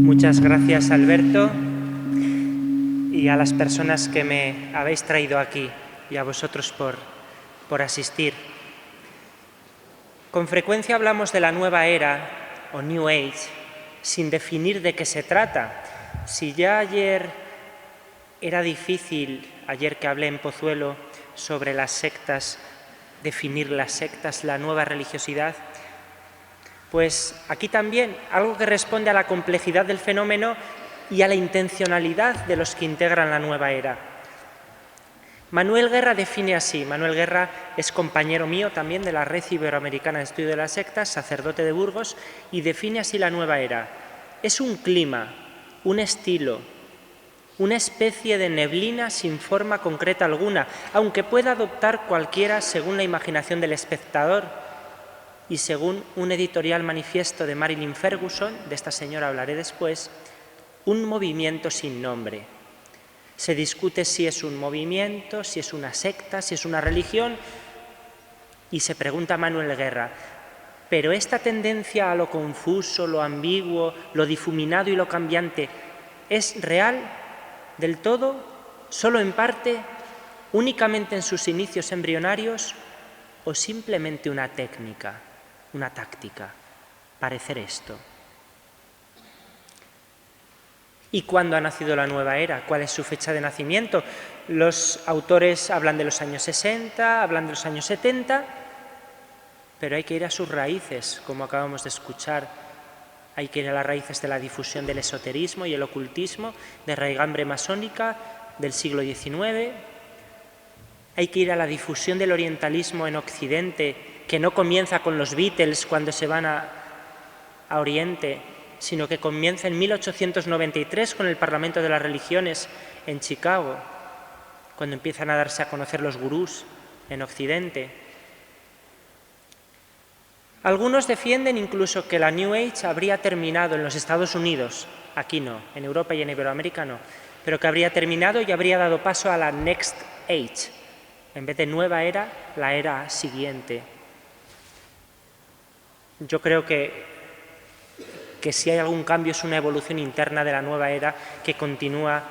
Muchas gracias, Alberto, y a las personas que me habéis traído aquí y a vosotros por asistir. Con frecuencia hablamos de la nueva era o New Age sin definir de qué se trata. Si ya ayer era difícil, ayer que hablé en Pozuelo sobre las sectas, definir las sectas, la nueva religiosidad, pues aquí también algo que responde a la complejidad del fenómeno y a la intencionalidad de los que integran la nueva era. Manuel Guerra define así. Manuel Guerra es compañero mío también de la Red Iberoamericana de Estudio de las Sectas, sacerdote de Burgos, y define así la nueva era. Es un clima, un estilo, una especie de neblina sin forma concreta alguna, aunque pueda adoptar cualquiera según la imaginación del espectador y según un editorial manifiesto de Marilyn Ferguson, de esta señora hablaré después, un movimiento sin nombre. Se discute si es un movimiento, si es una secta, si es una religión, y se pregunta Manuel Guerra, ¿pero esta tendencia a lo confuso, lo ambiguo, lo difuminado y lo cambiante es real del todo, solo en parte, únicamente en sus inicios embrionarios o simplemente una técnica, una táctica, parecer esto? ¿Y cuándo ha nacido la nueva era? ¿Cuál es su fecha de nacimiento? Los autores hablan de los años 60, hablan de los años 70, pero hay que ir a sus raíces, como acabamos de escuchar. Hay que ir a las raíces de la difusión del esoterismo y el ocultismo, de raigambre masónica del siglo XIX. Hay que ir a la difusión del orientalismo en Occidente, que no comienza con los Beatles cuando se van a Oriente, sino que comienza en 1893 con el Parlamento de las Religiones en Chicago, cuando empiezan a darse a conocer los gurús en Occidente. Algunos defienden incluso que la New Age habría terminado en los Estados Unidos, aquí no, en Europa y en Iberoamérica no, pero que habría terminado y habría dado paso a la Next Age. En vez de nueva era, la era siguiente. Yo creo que si hay algún cambio es una evolución interna de la nueva era que continúa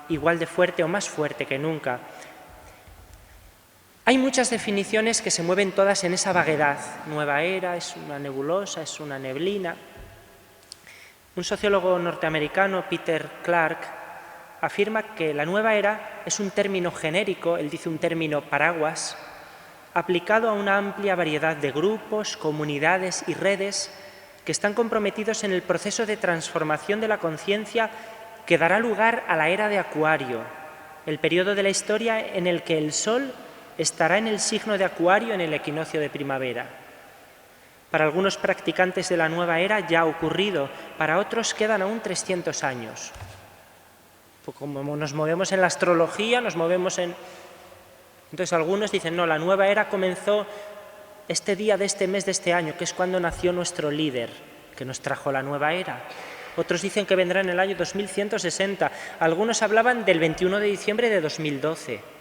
igual de fuerte o más fuerte que nunca. Hay muchas definiciones que se mueven todas en esa vaguedad. Nueva era, es una nebulosa, es una neblina. Un sociólogo norteamericano, Peter Clark, afirma que la nueva era es un término genérico, él dice un término paraguas, aplicado a una amplia variedad de grupos, comunidades y redes que están comprometidos en el proceso de transformación de la conciencia que dará lugar a la era de Acuario, el periodo de la historia en el que el Sol estará en el signo de Acuario en el equinoccio de primavera. Para algunos practicantes de la nueva era ya ha ocurrido, para otros quedan aún 300 años. Pues como nos movemos en la astrología, nos movemos en... Entonces algunos dicen, no, la nueva era comenzó este día de este mes de este año, que es cuando nació nuestro líder, que nos trajo la nueva era. Otros dicen que vendrá en el año 2160. Algunos hablaban del 21 de diciembre de 2012.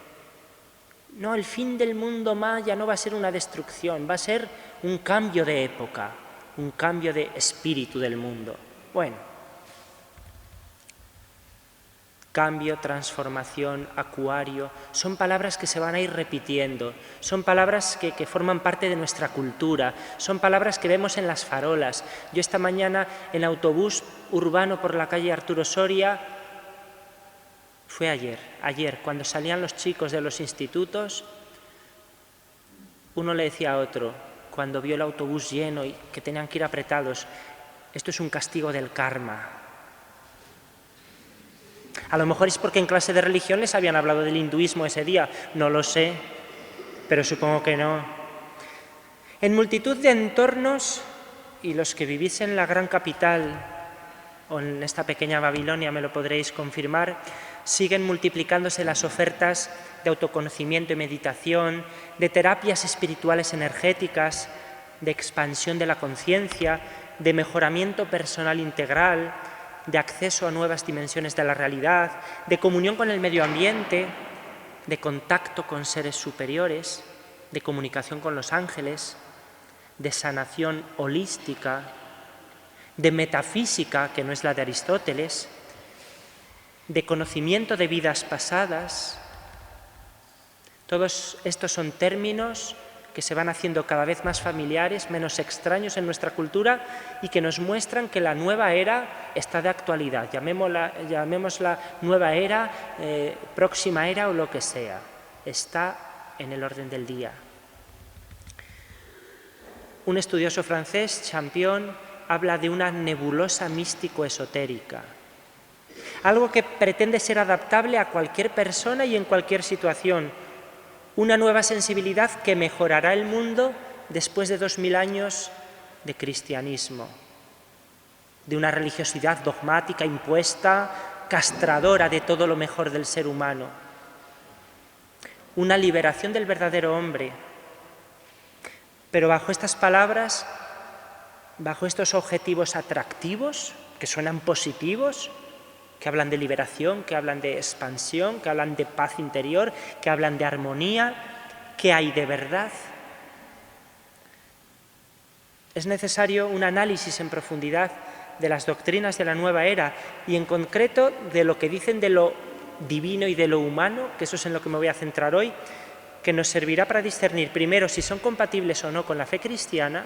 No, el fin del mundo maya no va a ser una destrucción, va a ser un cambio de época, un cambio de espíritu del mundo. Bueno, cambio, transformación, acuario, son palabras que se van a ir repitiendo, son palabras que forman parte de nuestra cultura, son palabras que vemos en las farolas. Yo esta mañana en autobús urbano por la calle Arturo Soria, fue ayer, cuando salían los chicos de los institutos, uno le decía a otro, cuando vio el autobús lleno y que tenían que ir apretados, esto es un castigo del karma. A lo mejor es porque en clase de religión les habían hablado del hinduismo ese día, no lo sé, pero supongo que no. En multitud de entornos, y los que vivís en la gran capital o en esta pequeña Babilonia me lo podréis confirmar, siguen multiplicándose las ofertas de autoconocimiento y meditación, de terapias espirituales energéticas, de expansión de la conciencia, de mejoramiento personal integral, de acceso a nuevas dimensiones de la realidad, de comunión con el medio ambiente, de contacto con seres superiores. de comunicación con los ángeles, de sanación holística, de metafísica, que no es la de Aristóteles, de conocimiento de vidas pasadas. Todos estos son términos que se van haciendo cada vez más familiares, menos extraños en nuestra cultura y que nos muestran que la nueva era está de actualidad. Llamémosla nueva era, próxima era o lo que sea. Está en el orden del día. Un estudioso francés, Champion, habla de una nebulosa místico-esotérica. Algo que pretende ser adaptable a cualquier persona y en cualquier situación. Una nueva sensibilidad que mejorará el mundo después de 2000 años de cristianismo, de una religiosidad dogmática, impuesta, castradora de todo lo mejor del ser humano. Una liberación del verdadero hombre. Pero bajo estas palabras, bajo estos objetivos atractivos, que suenan positivos, que hablan de liberación, que hablan de expansión, que hablan de paz interior, que hablan de armonía, ¿qué hay de verdad? Es necesario un análisis en profundidad de las doctrinas de la nueva era y en concreto de lo que dicen de lo divino y de lo humano, que eso es en lo que me voy a centrar hoy, que nos servirá para discernir primero si son compatibles o no con la fe cristiana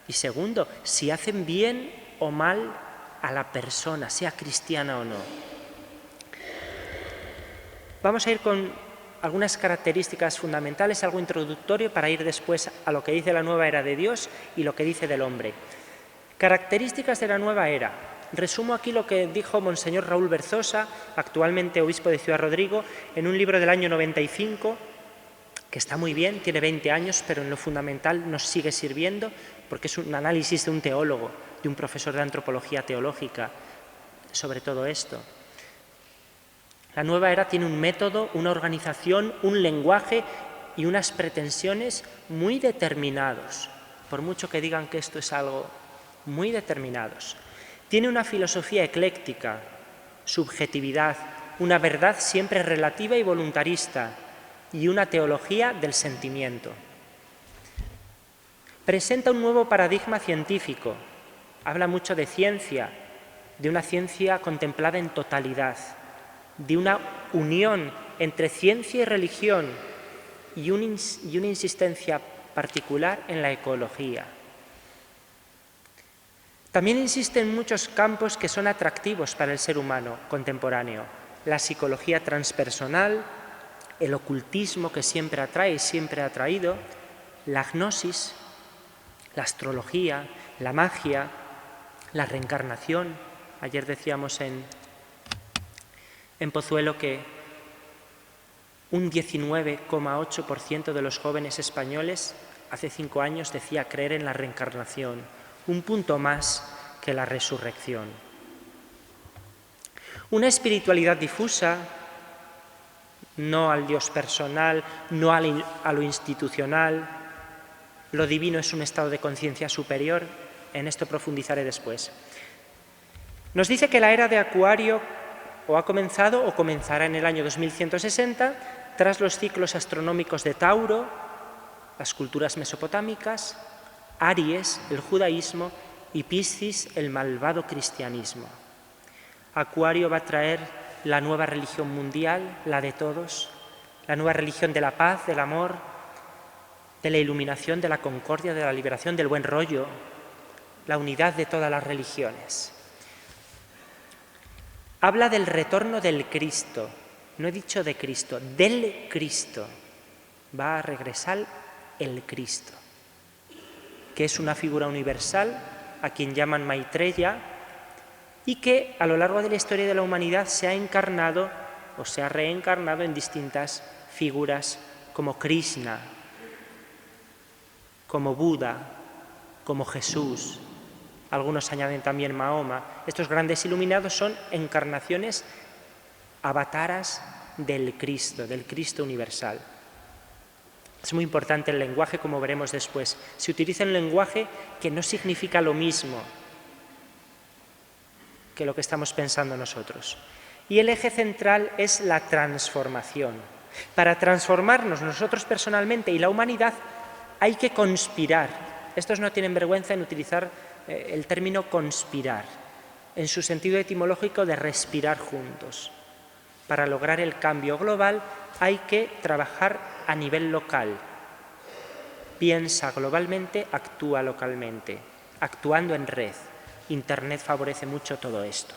y segundo, si hacen bien o mal a la persona, sea cristiana o no. Vamos a ir con algunas características fundamentales, algo introductorio para ir después a lo que dice la nueva era de Dios y lo que dice del hombre. Características de la nueva era. Resumo aquí lo que dijo Monseñor Raúl Berzosa, actualmente obispo de Ciudad Rodrigo, en un libro del año 95, que está muy bien, tiene 20 años, pero en lo fundamental nos sigue sirviendo, porque es un análisis de un teólogo, de un profesor de antropología teológica, sobre todo esto. La nueva era tiene un método, una organización, un lenguaje y unas pretensiones muy determinados, por mucho que digan que esto es algo muy determinados. Tiene una filosofía ecléctica, subjetividad, una verdad siempre relativa y voluntarista y una teología del sentimiento. Presenta un nuevo paradigma científico, habla mucho de ciencia, de una ciencia contemplada en totalidad, de una unión entre ciencia y religión y una insistencia particular en la ecología. También insiste en muchos campos que son atractivos para el ser humano contemporáneo. La psicología transpersonal, el ocultismo que siempre atrae y siempre ha atraído, la gnosis, la astrología, la magia, la reencarnación. Ayer decíamos en Pozuelo que un 19,8% de los jóvenes españoles hace 5 años decía creer en la reencarnación, un punto más que la resurrección. Una espiritualidad difusa, no al Dios personal, no a lo institucional. Lo divino es un estado de conciencia superior, en esto profundizaré después. Nos dice que la era de Acuario o ha comenzado o comenzará en el año 2160, tras los ciclos astronómicos de Tauro, las culturas mesopotámicas, Aries, el judaísmo, y Piscis, el malvado cristianismo. Acuario va a traer la nueva religión mundial, la de todos, la nueva religión de la paz, del amor, de la iluminación, de la concordia, de la liberación, del buen rollo, la unidad de todas las religiones. Habla del retorno del Cristo, no he dicho de Cristo, del Cristo. Va a regresar el Cristo, que es una figura universal a quien llaman Maitreya y que a lo largo de la historia de la humanidad se ha encarnado o se ha reencarnado en distintas figuras como Krishna, como Buda, como Jesús. Algunos añaden también Mahoma. Estos grandes iluminados son encarnaciones, avataras del Cristo universal. Es muy importante el lenguaje, como veremos después. Se utiliza un lenguaje que no significa lo mismo que lo que estamos pensando nosotros. Y el eje central es la transformación. Para transformarnos nosotros personalmente y la humanidad hay que conspirar. Estos no tienen vergüenza en utilizar el término conspirar, en su sentido etimológico de respirar juntos. Para lograr el cambio global hay que trabajar a nivel local. Piensa globalmente, actúa localmente, actuando en red. Internet favorece mucho todo esto.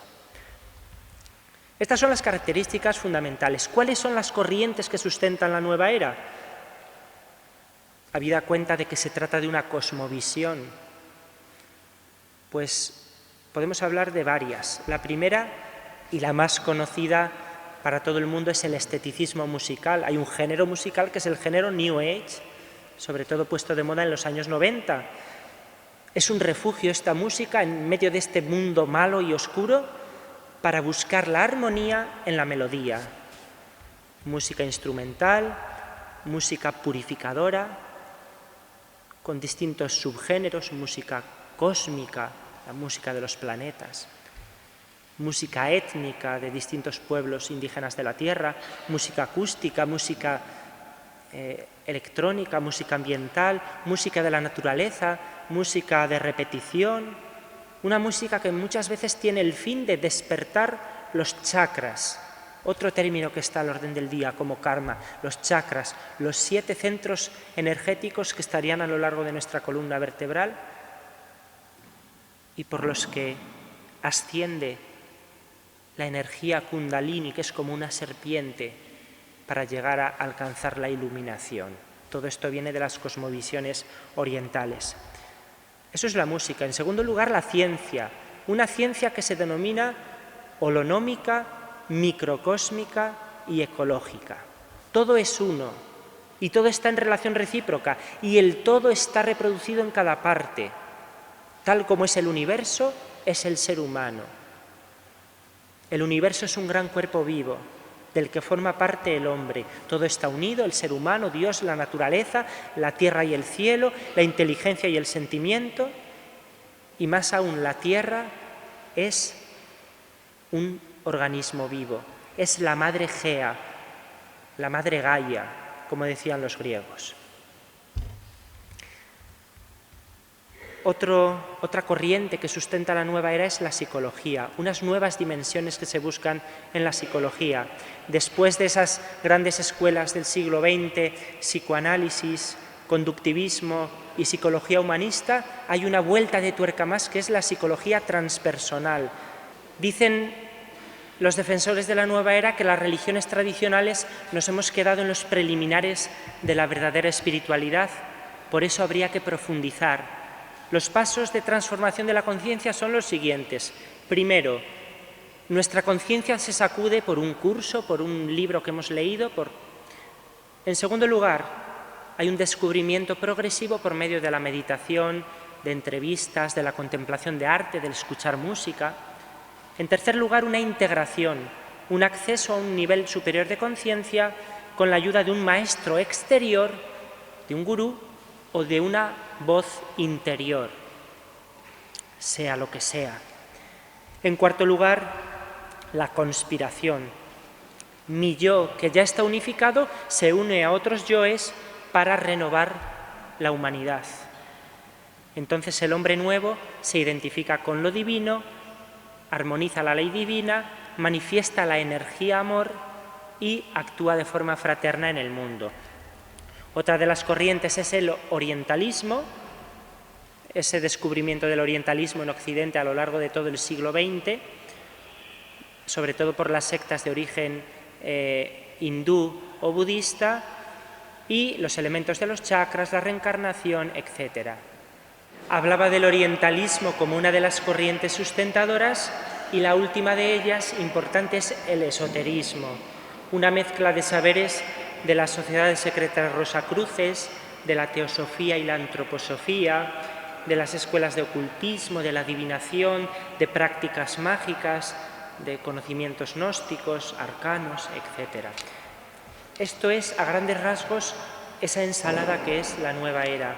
Estas son las características fundamentales. ¿Cuáles son las corrientes que sustentan la nueva era? Habida cuenta de que se trata de una cosmovisión, pues podemos hablar de varias. La primera y la más conocida para todo el mundo es el esteticismo musical. Hay un género musical que es el género New Age, sobre todo puesto de moda en los años 90. Es un refugio esta música en medio de este mundo malo y oscuro para buscar la armonía en la melodía. Música instrumental, música purificadora, con distintos subgéneros, música cósmica, la música de los planetas, música étnica de distintos pueblos indígenas de la Tierra, música acústica, música electrónica, música ambiental, música de la naturaleza, música de repetición, una música que muchas veces tiene el fin de despertar los chakras, otro término que está al orden del día como karma, los chakras, los 7 centros energéticos que estarían a lo largo de nuestra columna vertebral y por los que asciende la energía kundalini, que es como una serpiente, para llegar a alcanzar la iluminación. Todo esto viene de las cosmovisiones orientales. Eso es la música. En segundo lugar, la ciencia. Una ciencia que se denomina holonómica, microcósmica y ecológica. Todo es uno y todo está en relación recíproca y el todo está reproducido en cada parte. Tal como es el universo, es el ser humano. El universo es un gran cuerpo vivo, del que forma parte el hombre. Todo está unido, el ser humano, Dios, la naturaleza, la tierra y el cielo, la inteligencia y el sentimiento, y más aún la tierra es un organismo vivo, es la madre Gea, la madre Gaia, como decían los griegos. Otra corriente que sustenta la nueva era es la psicología, unas nuevas dimensiones que se buscan en la psicología. Después de esas grandes escuelas del siglo XX, psicoanálisis, conductivismo y psicología humanista, hay una vuelta de tuerca más que es la psicología transpersonal. Dicen los defensores de la nueva era que las religiones tradicionales nos hemos quedado en los preliminares de la verdadera espiritualidad, por eso habría que profundizar. Los pasos de transformación de la conciencia son los siguientes. Primero, nuestra conciencia se sacude por un curso, por un libro que hemos leído. En segundo lugar, hay un descubrimiento progresivo por medio de la meditación, de entrevistas, de la contemplación de arte, del escuchar música. En tercer lugar, una integración, un acceso a un nivel superior de conciencia con la ayuda de un maestro exterior, de un gurú o de una voz interior, sea lo que sea. En cuarto lugar, la conspiración. Mi yo, que ya está unificado, se une a otros yoes para renovar la humanidad. Entonces el hombre nuevo se identifica con lo divino, armoniza la ley divina, manifiesta la energía amor y actúa de forma fraterna en el mundo. Otra de las corrientes es el orientalismo, ese descubrimiento del orientalismo en Occidente a lo largo de todo el siglo XX, sobre todo por las sectas de origen hindú o budista, y los elementos de los chakras, la reencarnación, etc. Hablaba del orientalismo como una de las corrientes sustentadoras y la última de ellas, importante, es el esoterismo, una mezcla de saberes de las sociedades secretas rosacruces, de la teosofía y la antroposofía, de las escuelas de ocultismo, de la adivinación, de prácticas mágicas, de conocimientos gnósticos, arcanos, etc. Esto es, a grandes rasgos, esa ensalada que es la nueva era.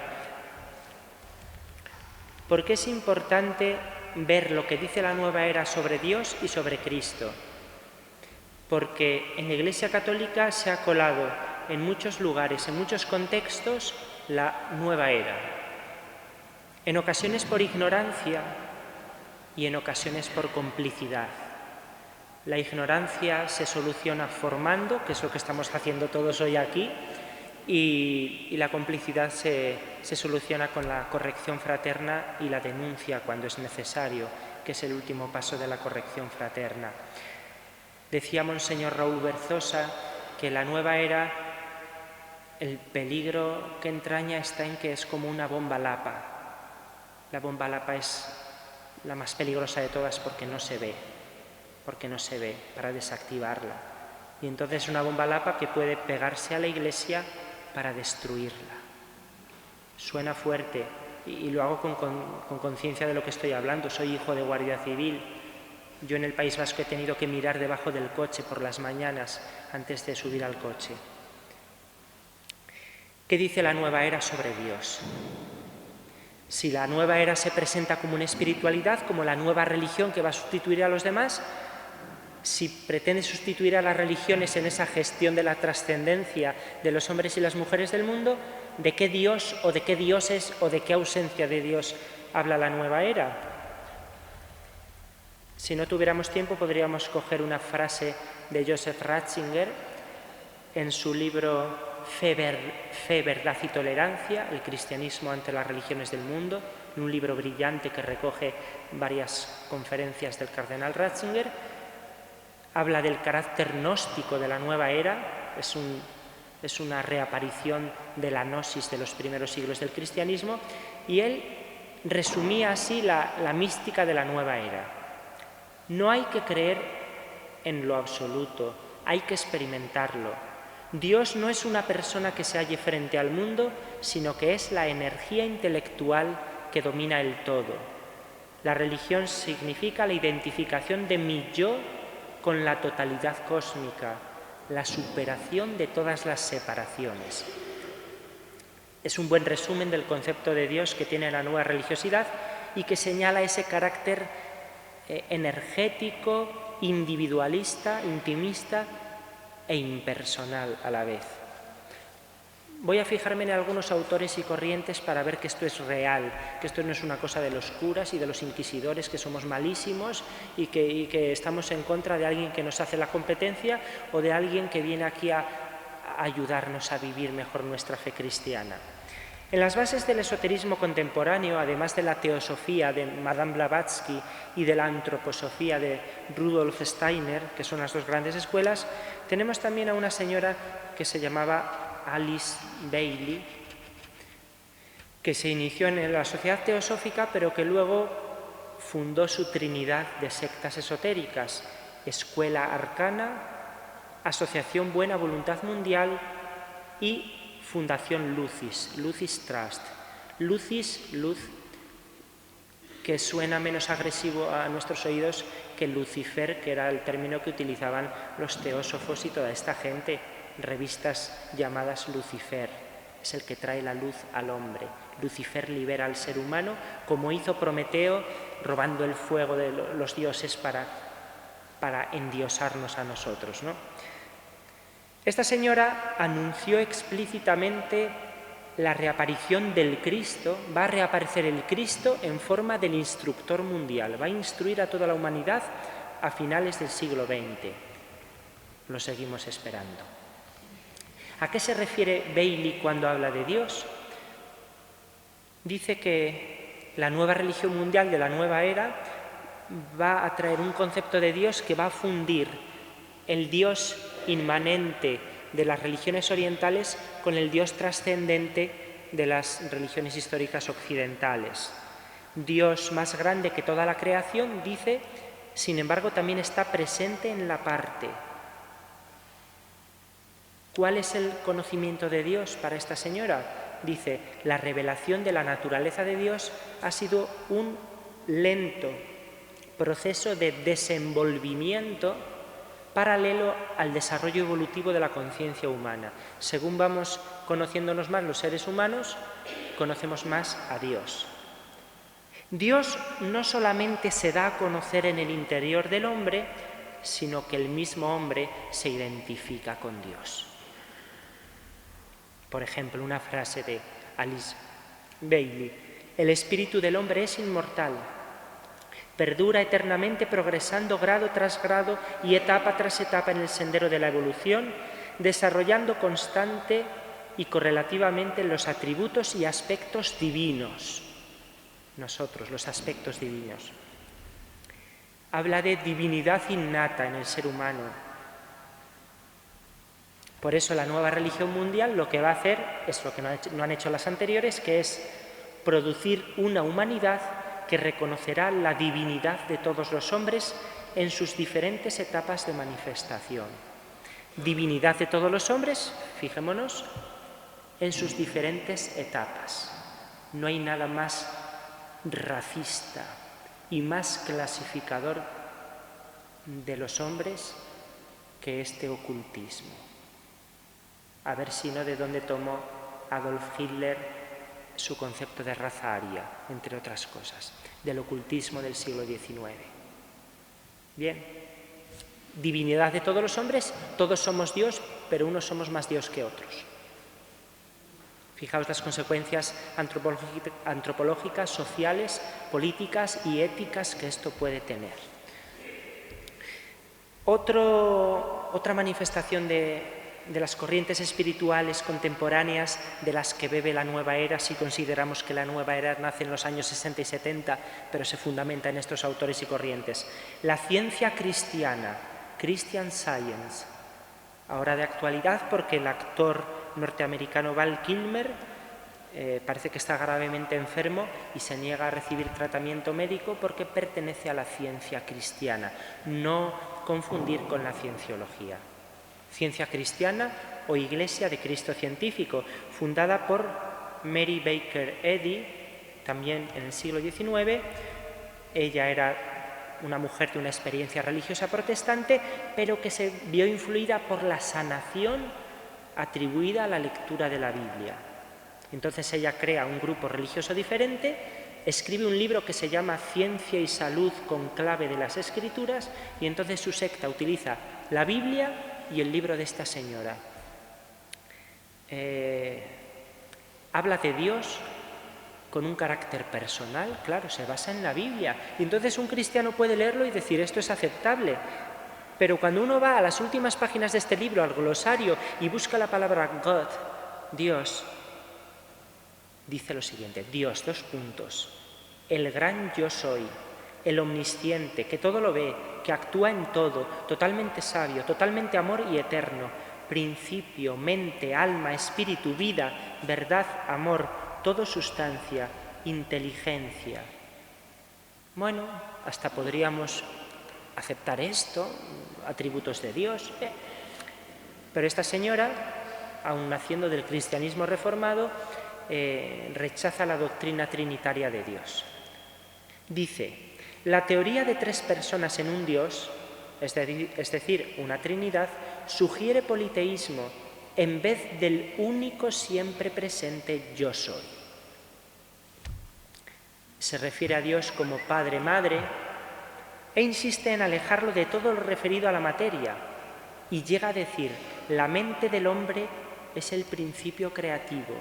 ¿Por qué es importante ver lo que dice la nueva era sobre Dios y sobre Cristo? porque en la Iglesia Católica se ha colado en muchos lugares, en muchos contextos, la nueva era. En ocasiones por ignorancia y en ocasiones por complicidad. La ignorancia se soluciona formando, que es lo que estamos haciendo todos hoy aquí, y la complicidad se soluciona con la corrección fraterna y la denuncia cuando es necesario, que es el último paso de la corrección fraterna. Decía Monseñor Raúl Berzosa que la nueva era, el peligro que entraña está en que es como una bomba lapa. La bomba lapa es la más peligrosa de todas porque no se ve para desactivarla. Y entonces una bomba lapa que puede pegarse a la Iglesia para destruirla. Suena fuerte y lo hago con conciencia de lo que estoy hablando. Soy hijo de Guardia Civil. Yo en el País Vasco he tenido que mirar debajo del coche por las mañanas antes de subir al coche. ¿Qué dice la nueva era sobre Dios? Si la nueva era se presenta como una espiritualidad, como la nueva religión que va a sustituir a los demás, si pretende sustituir a las religiones en esa gestión de la trascendencia de los hombres y las mujeres del mundo, ¿de qué Dios o de qué dioses o de qué ausencia de Dios habla la nueva era? Si no tuviéramos tiempo, podríamos coger una frase de Joseph Ratzinger en su libro Fe, Verdad y Tolerancia, el cristianismo ante las religiones del mundo, un libro brillante que recoge varias conferencias del cardenal Ratzinger. Habla del carácter gnóstico de la nueva era, es una reaparición de la gnosis de los primeros siglos del cristianismo, y él resumía así la mística de la nueva era. No hay que creer en lo absoluto, hay que experimentarlo. Dios no es una persona que se halle frente al mundo, sino que es la energía intelectual que domina el todo. La religión significa la identificación de mi yo con la totalidad cósmica, la superación de todas las separaciones. Es un buen resumen del concepto de Dios que tiene la nueva religiosidad y que señala ese carácter energético, individualista, intimista e impersonal a la vez. Voy a fijarme en algunos autores y corrientes para ver que esto es real, que esto no es una cosa de los curas y de los inquisidores, que somos malísimos y que estamos en contra de alguien que nos hace la competencia o de alguien que viene aquí a ayudarnos a vivir mejor nuestra fe cristiana. En las bases del esoterismo contemporáneo, además de la teosofía de Madame Blavatsky y de la antroposofía de Rudolf Steiner, que son las dos grandes escuelas, tenemos también a una señora que se llamaba Alice Bailey, que se inició en la Sociedad Teosófica, pero que luego fundó su trinidad de sectas esotéricas: Escuela Arcana, Asociación Buena Voluntad Mundial y Fundación Lucis, Lucis Trust. Lucis, luz, que suena menos agresivo a nuestros oídos que Lucifer, que era el término que utilizaban los teósofos y toda esta gente, revistas llamadas Lucifer. Es el que trae la luz al hombre. Lucifer libera al ser humano, como hizo Prometeo, robando el fuego de los dioses para endiosarnos a nosotros, ¿no? Esta señora anunció explícitamente la reaparición del Cristo. Va a reaparecer el Cristo en forma del instructor mundial. Va a instruir a toda la humanidad a finales del siglo XX. Lo seguimos esperando. ¿A qué se refiere Bailey cuando habla de Dios? Dice que la nueva religión mundial de la nueva era va a traer un concepto de Dios que va a fundir el Dios inmanente de las religiones orientales con el Dios trascendente de las religiones históricas occidentales. Dios más grande que toda la creación, dice, sin embargo, también está presente en la parte. ¿Cuál es el conocimiento de Dios para esta señora? Dice, la revelación de la naturaleza de Dios ha sido un lento proceso de desenvolvimiento paralelo al desarrollo evolutivo de la conciencia humana. Según vamos conociéndonos más los seres humanos, conocemos más a Dios. Dios no solamente se da a conocer en el interior del hombre, sino que el mismo hombre se identifica con Dios. Por ejemplo, una frase de Alice Bailey: el espíritu del hombre es inmortal, perdura eternamente progresando grado tras grado y etapa tras etapa en el sendero de la evolución, desarrollando constante y correlativamente los atributos y aspectos divinos. Nosotros, los aspectos divinos. Habla de divinidad innata en el ser humano. Por eso la nueva religión mundial lo que va a hacer es lo que no han hecho las anteriores, que es producir una humanidad que reconocerá la divinidad de todos los hombres en sus diferentes etapas de manifestación. Divinidad de todos los hombres, fijémonos, en sus diferentes etapas. No hay nada más racista y más clasificador de los hombres que este ocultismo. A ver si no, de dónde tomó Adolf Hitler su concepto de raza aria, entre otras cosas, del ocultismo del siglo XIX. Bien, divinidad de todos los hombres, todos somos Dios, pero unos somos más Dios que otros. Fijaos las consecuencias antropológicas, sociales, políticas y éticas que esto puede tener. Otra manifestación de las corrientes espirituales contemporáneas de las que bebe la nueva era, si consideramos que la nueva era nace en los años 60 y 70, pero se fundamenta en estos autores y corrientes. La ciencia cristiana, Christian Science, ahora de actualidad porque el actor norteamericano Val Kilmer parece que está gravemente enfermo y se niega a recibir tratamiento médico porque pertenece a la ciencia cristiana. No confundir con la cienciología. Ciencia cristiana o Iglesia de Cristo Científico, fundada por Mary Baker Eddy, también en el siglo XIX. Ella era una mujer de una experiencia religiosa protestante, pero que se vio influida por la sanación atribuida a la lectura de la Biblia. Entonces ella crea un grupo religioso diferente, escribe un libro que se llama Ciencia y Salud con clave de las Escrituras, y entonces su secta utiliza la Biblia y el libro de esta señora. Habla de Dios con un carácter personal, claro, se basa en la Biblia. Y entonces un cristiano puede leerlo y decir, esto es aceptable. Pero cuando uno va a las últimas páginas de este libro, al glosario, y busca la palabra God, Dios, dice lo siguiente: Dios, el gran yo soy, el omnisciente, que todo lo ve, que actúa en todo, totalmente sabio, totalmente amor y eterno, principio, mente, alma, espíritu, vida, verdad, amor, todo sustancia, inteligencia. Bueno, hasta podríamos aceptar esto, atributos de Dios, pero esta señora, aun naciendo del cristianismo reformado, rechaza la doctrina trinitaria de Dios. Dice: la teoría de tres personas en un Dios, es decir, una Trinidad, sugiere politeísmo en vez del único siempre presente yo soy. Se refiere a Dios como Padre, Madre, e insiste en alejarlo de todo lo referido a la materia, y llega a decir: la mente del hombre es el principio creativo,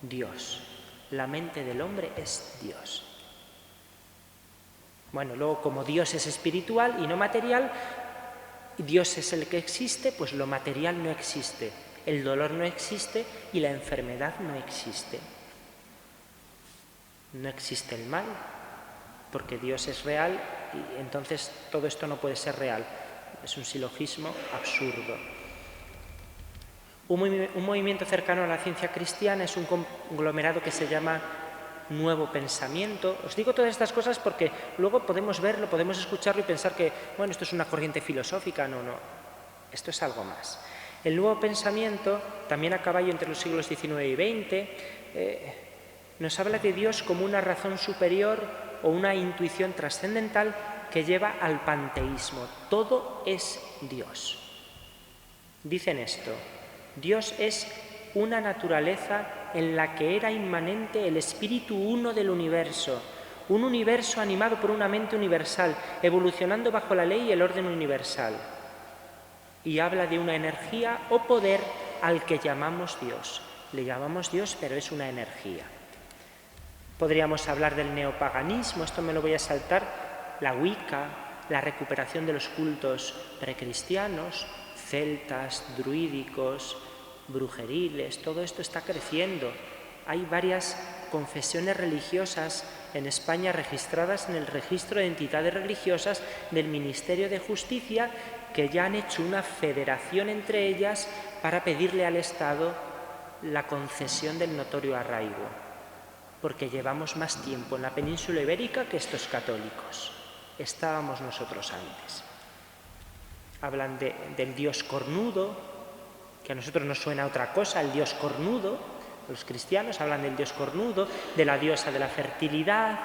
Dios. La mente del hombre es Dios. Bueno, luego, como Dios es espiritual y no material, Dios es el que existe, pues lo material no existe, el dolor no existe y la enfermedad no existe. No existe el mal, porque Dios es real y entonces todo esto no puede ser real. Es un silogismo absurdo. Un movimiento cercano a la ciencia cristiana es un conglomerado que se llama Nuevo Pensamiento. Os digo todas estas cosas porque luego podemos verlo, podemos escucharlo y pensar que, bueno, esto es una corriente filosófica. No, esto es algo más. El Nuevo Pensamiento, también a caballo entre los siglos XIX y XX, nos habla de Dios como una razón superior o una intuición trascendental que lleva al panteísmo. Todo es Dios. Dicen esto: Dios es una naturaleza en la que era inmanente el espíritu uno del universo, un universo animado por una mente universal, evolucionando bajo la ley y el orden universal. Y habla de una energía o poder al que llamamos Dios. Le llamamos Dios, pero es una energía. Podríamos hablar del neopaganismo, esto me lo voy a saltar, la Wicca, la recuperación de los cultos precristianos, celtas, druídicos, brujeriles, todo esto está creciendo. Hay varias confesiones religiosas en España registradas en el registro de entidades religiosas del Ministerio de Justicia que ya han hecho una federación entre ellas para pedirle al Estado la concesión del notorio arraigo, porque llevamos más tiempo en la península ibérica que estos católicos. Estábamos nosotros antes. Hablan del dios cornudo, que a nosotros nos suena a otra cosa, el dios cornudo. Los cristianos hablan del dios cornudo, de la diosa de la fertilidad,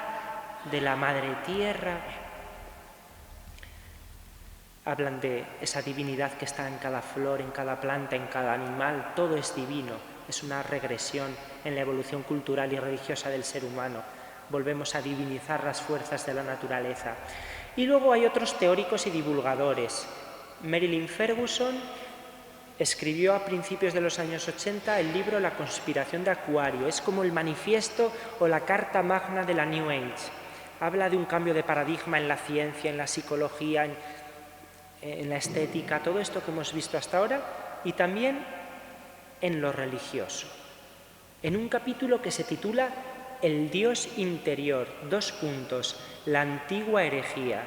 de la madre tierra. Hablan de esa divinidad que está en cada flor, en cada planta, en cada animal. Todo es divino. Es una regresión en la evolución cultural y religiosa del ser humano. Volvemos a divinizar las fuerzas de la naturaleza. Y luego hay otros teóricos y divulgadores. Marilyn Ferguson escribió a principios de los años 80 el libro La conspiración de Acuario. Es como el manifiesto o la carta magna de la New Age. Habla de un cambio de paradigma en la ciencia, en la psicología, en la estética, todo esto que hemos visto hasta ahora, y también en lo religioso. En un capítulo que se titula El Dios interior, la antigua herejía.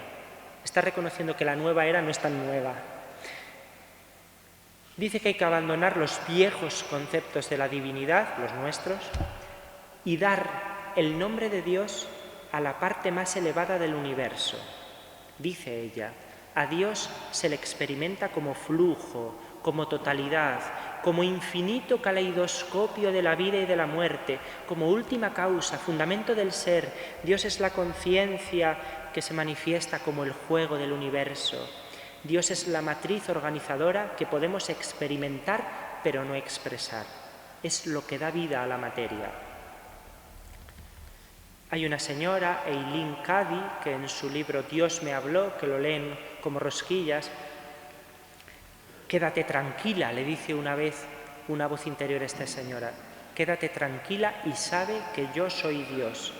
Está reconociendo que la nueva era no es tan nueva. Dice que hay que abandonar los viejos conceptos de la divinidad, los nuestros, y dar el nombre de Dios a la parte más elevada del universo. Dice ella, a Dios se le experimenta como flujo, como totalidad, como infinito caleidoscopio de la vida y de la muerte, como última causa, fundamento del ser. Dios es la conciencia que se manifiesta como el juego del universo. Dios es la matriz organizadora que podemos experimentar pero no expresar. Es lo que da vida a la materia. Hay una señora, Eileen Cady, que en su libro Dios me habló, que lo leen como rosquillas, quédate tranquila, le dice una vez una voz interior a esta señora, quédate tranquila y sabe que yo soy Dios.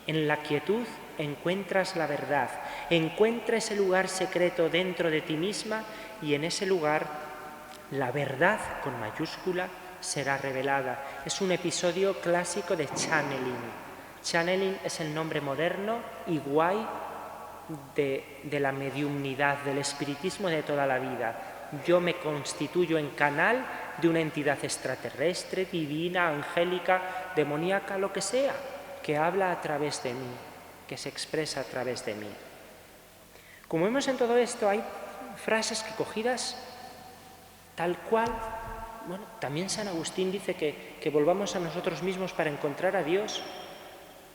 En la quietud encuentras la verdad, encuentra ese lugar secreto dentro de ti misma y en ese lugar la verdad con mayúscula será revelada. Es un episodio clásico de channeling. Channeling es el nombre moderno y guay de la mediumnidad, del espiritismo de toda la vida. Yo me constituyo en canal de una entidad extraterrestre, divina, angélica, demoníaca, lo que sea, que habla a través de mí, que se expresa a través de mí. Como vemos en todo esto, hay frases que cogidas tal cual, bueno, también San Agustín dice que volvamos a nosotros mismos para encontrar a Dios,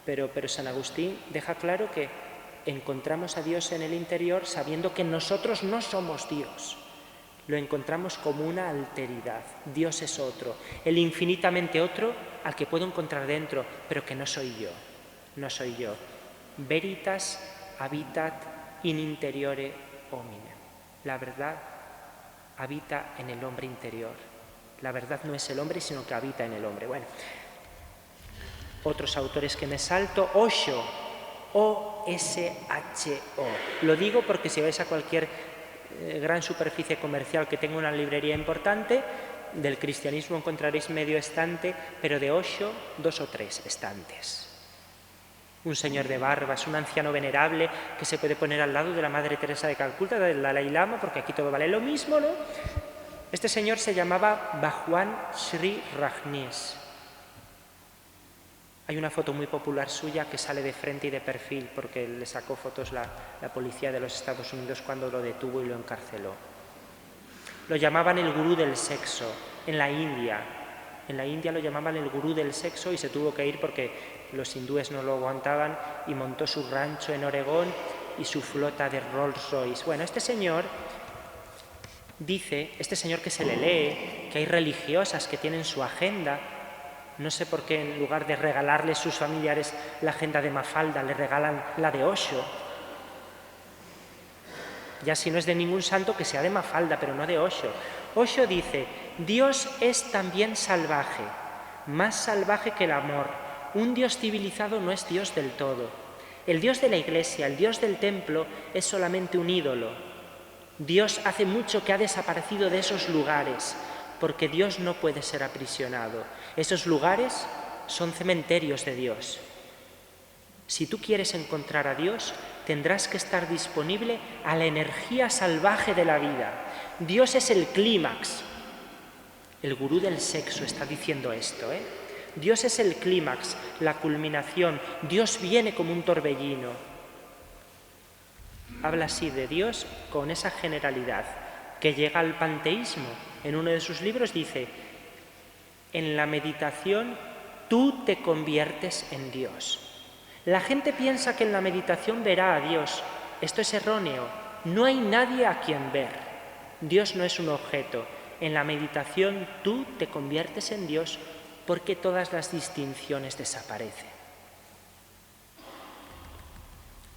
pero San Agustín deja claro que encontramos a Dios en el interior sabiendo que nosotros no somos Dios. Lo encontramos como una alteridad. Dios es otro, el infinitamente otro al que puedo encontrar dentro, pero que no soy yo, no soy yo. Veritas habitat in interiore hominem. La verdad habita en el hombre interior. La verdad no es el hombre, sino que habita en el hombre. Bueno, otros autores que me salto, Osho, O-S-H-O. Lo digo porque si vais a cualquier gran superficie comercial que tenga una librería importante, del cristianismo encontraréis medio estante, pero de Osho 2 o 3 estantes. Un señor de barbas, un anciano venerable que se puede poner al lado de la Madre Teresa de Calcuta, del Dalai Lama, porque aquí todo vale lo mismo, ¿no? Este señor se llamaba Bhagwan Sri Rajneesh. Hay una foto muy popular suya que sale de frente y de perfil porque le sacó fotos la policía de los Estados Unidos cuando lo detuvo y lo encarceló. Lo llamaban el gurú del sexo en la India. En la India lo llamaban el gurú del sexo y se tuvo que ir porque los hindúes no lo aguantaban y montó su rancho en Oregón y su flota de Rolls Royce. Bueno, este señor dice, este señor que se le lee, que hay religiosas que tienen su agenda, No sé por qué en lugar de regalarle a sus familiares la agenda de Mafalda, le regalan la de Osho. Ya si no es de ningún santo, que sea de Mafalda, pero no de Osho. Osho dice: Dios es también salvaje, más salvaje que el amor. Un Dios civilizado no es Dios del todo. El Dios de la Iglesia, el Dios del templo, es solamente un ídolo. Dios hace mucho que ha desaparecido de esos lugares, porque Dios no puede ser aprisionado. Esos lugares son cementerios de Dios. Si tú quieres encontrar a Dios, tendrás que estar disponible a la energía salvaje de la vida. Dios es el clímax. El gurú del sexo está diciendo esto, Dios es el clímax, la culminación. Dios viene como un torbellino. Habla así de Dios con esa generalidad que llega al panteísmo. En uno de sus libros dice: en la meditación tú te conviertes en Dios. La gente piensa que en la meditación verá a Dios. Esto es erróneo. No hay nadie a quien ver. Dios no es un objeto. En la meditación tú te conviertes en Dios porque todas las distinciones desaparecen.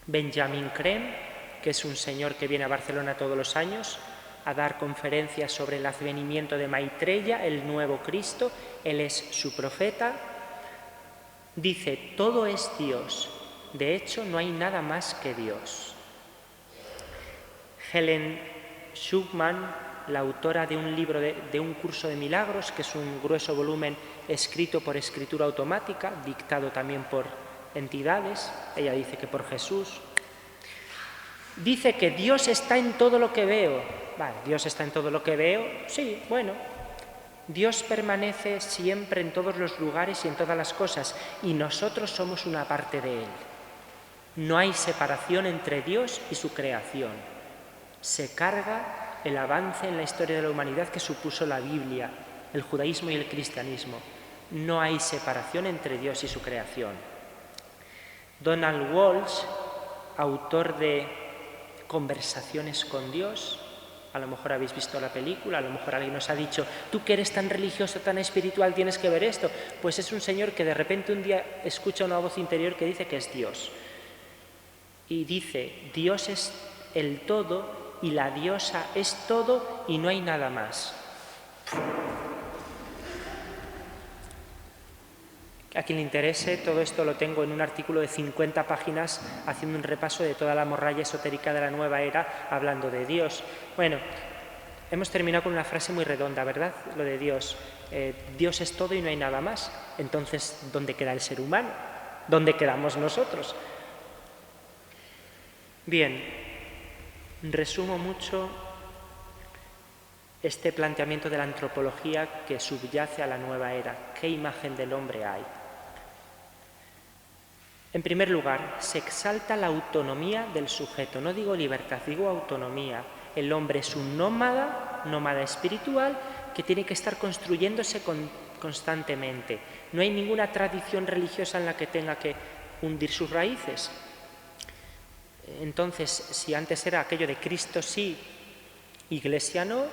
Benjamin Creme, que es un señor que viene a Barcelona todos los años a dar conferencias sobre el advenimiento de Maitreya, el nuevo Cristo, él es su profeta, dice: todo es Dios, de hecho no hay nada más que Dios. Helen Schucman, la autora de un libro de un curso de milagros, que es un grueso volumen escrito por escritura automática, dictado también por entidades, ella dice que por Jesús, dice que Dios está en todo lo que veo. Vale, Dios está en todo lo que veo, sí, bueno. Dios permanece siempre en todos los lugares y en todas las cosas, y nosotros somos una parte de Él. No hay separación entre Dios y su creación. Se carga el avance en la historia de la humanidad que supuso la Biblia, el judaísmo y el cristianismo. No hay separación entre Dios y su creación. Donald Walsh, autor de Conversaciones con Dios, a lo mejor habéis visto la película, a lo mejor alguien nos ha dicho: tú que eres tan religioso, tan espiritual, tienes que ver esto. Pues es un señor que de repente un día escucha una voz interior que dice que es Dios. Y dice: Dios es el todo y la diosa es todo y no hay nada más. A quien le interese, todo esto lo tengo en un artículo de 50 páginas haciendo un repaso de toda la morralla esotérica de la nueva era, hablando de Dios. Bueno, hemos terminado con una frase muy redonda, ¿verdad? Lo de Dios. Dios es todo y no hay nada más. Entonces, ¿dónde queda el ser humano? ¿Dónde quedamos nosotros? Bien, resumo mucho este planteamiento de la antropología que subyace a la nueva era. ¿Qué imagen del hombre hay? En primer lugar, se exalta la autonomía del sujeto. No digo libertad, digo autonomía. El hombre es un nómada espiritual que tiene que estar construyéndose constantemente. No hay ninguna tradición religiosa en la que tenga que hundir sus raíces. Entonces, si antes era aquello de Cristo sí, Iglesia no,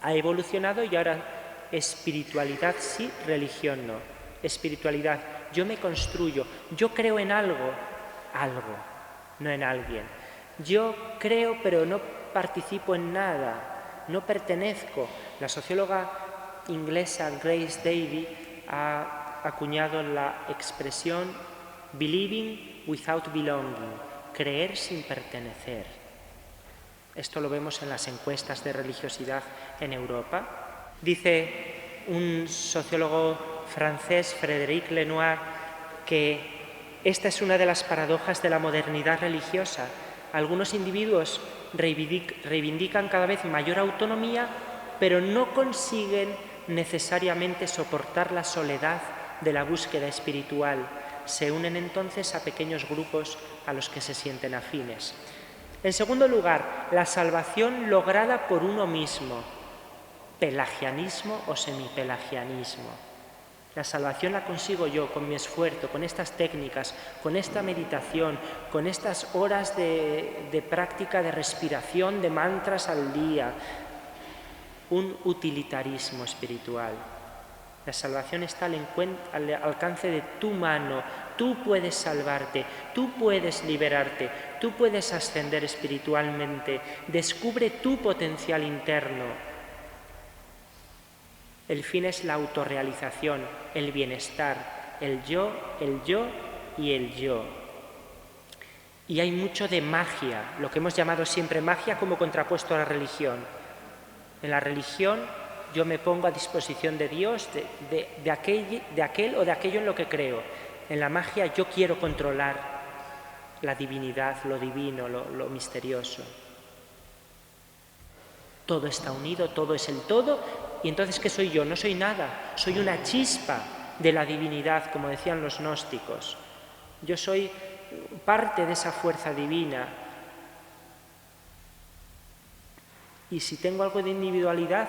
ha evolucionado y ahora espiritualidad sí, religión no. Espiritualidad, yo me construyo, yo creo en algo, no en alguien. Yo creo pero no participo en nada, no pertenezco. La socióloga inglesa Grace Davy ha acuñado la expresión believing without belonging, creer sin pertenecer. Esto lo vemos en las encuestas de religiosidad en Europa. Dice un sociólogo francés, Frédéric Lenoir, que esta es una de las paradojas de la modernidad religiosa. Algunos individuos reivindican cada vez mayor autonomía, pero no consiguen necesariamente soportar la soledad de la búsqueda espiritual. Se unen entonces a pequeños grupos a los que se sienten afines. En segundo lugar, la salvación lograda por uno mismo, pelagianismo o semipelagianismo. La salvación la consigo yo con mi esfuerzo, con estas técnicas, con esta meditación, con estas horas de práctica de respiración, de mantras al día. Un utilitarismo espiritual. La salvación está al alcance de tu mano. Tú puedes salvarte, tú puedes liberarte, tú puedes ascender espiritualmente. Descubre tu potencial interno. El fin es la autorrealización, el bienestar, el yo y el yo. Y hay mucho de magia, lo que hemos llamado siempre magia como contrapuesto a la religión. En la religión yo me pongo a disposición de Dios, de aquel o de aquello en lo que creo. En la magia yo quiero controlar la divinidad, lo divino, lo misterioso. Todo está unido, todo es el todo, y entonces ¿qué soy yo? No soy nada, soy una chispa de la divinidad, como decían los gnósticos. Yo soy parte de esa fuerza divina. Y si tengo algo de individualidad,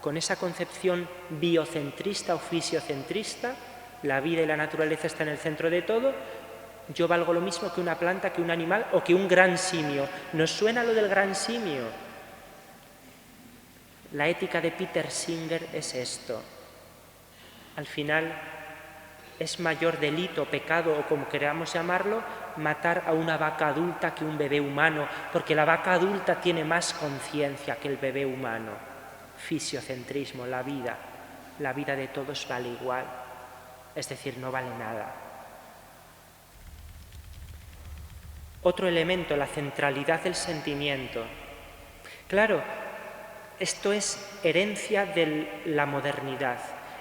con esa concepción biocentrista o fisiocentrista, la vida y la naturaleza están en el centro de todo, yo valgo lo mismo que una planta, que un animal o que un gran simio. ¿Nos suena lo del gran simio? La ética de Peter Singer es esto. Al final es mayor delito, pecado o como queramos llamarlo, matar a una vaca adulta que un bebé humano, porque la vaca adulta tiene más conciencia que el bebé humano. Fisiocentrismo, la vida de todos vale igual, es decir, no vale nada. Otro elemento, la centralidad del sentimiento. Claro, esto es herencia de la modernidad.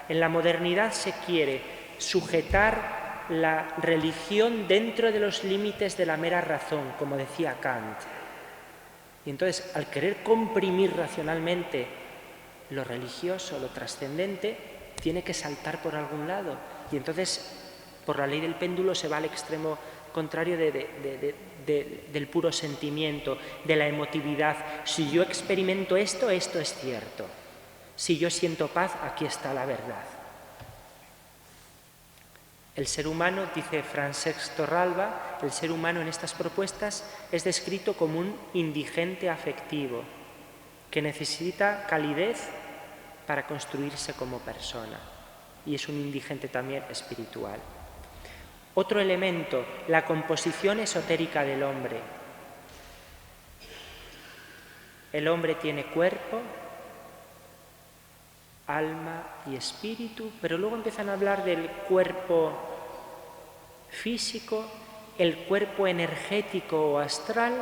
En la modernidad se quiere sujetar la religión dentro de los límites de la mera razón, como decía Kant. Y entonces, al querer comprimir racionalmente lo religioso, lo trascendente, tiene que saltar por algún lado. Y entonces, por la ley del péndulo, se va al extremo contrario del puro sentimiento, de la emotividad. Si yo experimento esto, esto es cierto. Si yo siento paz, aquí está la verdad. El ser humano, dice Francesc Torralba, el ser humano en estas propuestas es descrito como un indigente afectivo que necesita calidez para construirse como persona, y es un indigente también espiritual. Otro elemento, la composición esotérica del hombre. El hombre tiene cuerpo, alma y espíritu, pero luego empiezan a hablar del cuerpo físico, el cuerpo energético o astral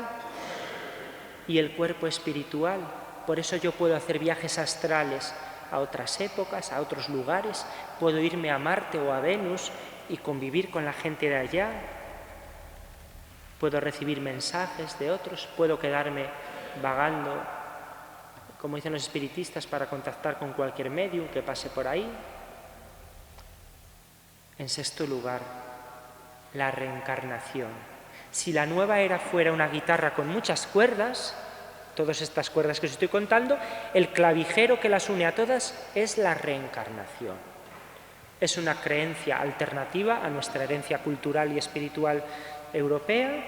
y el cuerpo espiritual. Por eso yo puedo hacer viajes astrales a otras épocas, a otros lugares, puedo irme a Marte o a Venus y convivir con la gente de allá, puedo recibir mensajes de otros, puedo quedarme vagando, como dicen los espiritistas, para contactar con cualquier medium que pase por ahí. En sexto lugar, la reencarnación. Si la nueva era fuera una guitarra con muchas cuerdas, todas estas cuerdas que os estoy contando, el clavijero que las une a todas es la reencarnación. Es una creencia alternativa a nuestra herencia cultural y espiritual europea,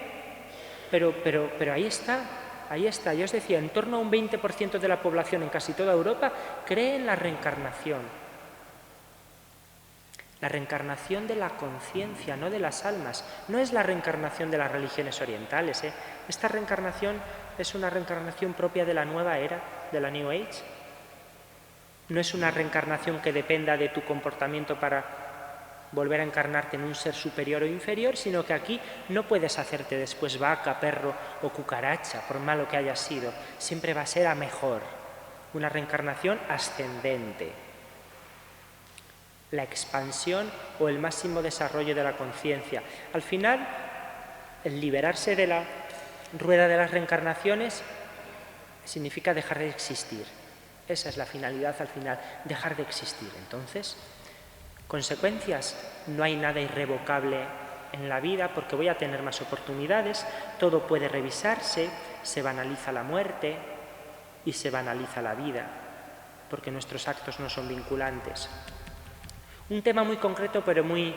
pero ahí está. Ahí está, yo os decía, en torno a un 20% de la población en casi toda Europa cree en la reencarnación. La reencarnación de la conciencia, no de las almas. No es la reencarnación de las religiones orientales. Esta reencarnación es una reencarnación propia de la nueva era, de la New Age. No es una reencarnación que dependa de tu comportamiento para volver a encarnarte en un ser superior o inferior, sino que aquí no puedes hacerte después vaca, perro o cucaracha, por malo que hayas sido. Siempre va a ser a mejor. Una reencarnación ascendente. La expansión o el máximo desarrollo de la conciencia. Al final, el liberarse de la rueda de las reencarnaciones significa dejar de existir. Esa es la finalidad al final, dejar de existir. Entonces, consecuencias, no hay nada irrevocable en la vida porque voy a tener más oportunidades, todo puede revisarse, se banaliza la muerte y se banaliza la vida, porque nuestros actos no son vinculantes. Un tema muy concreto pero muy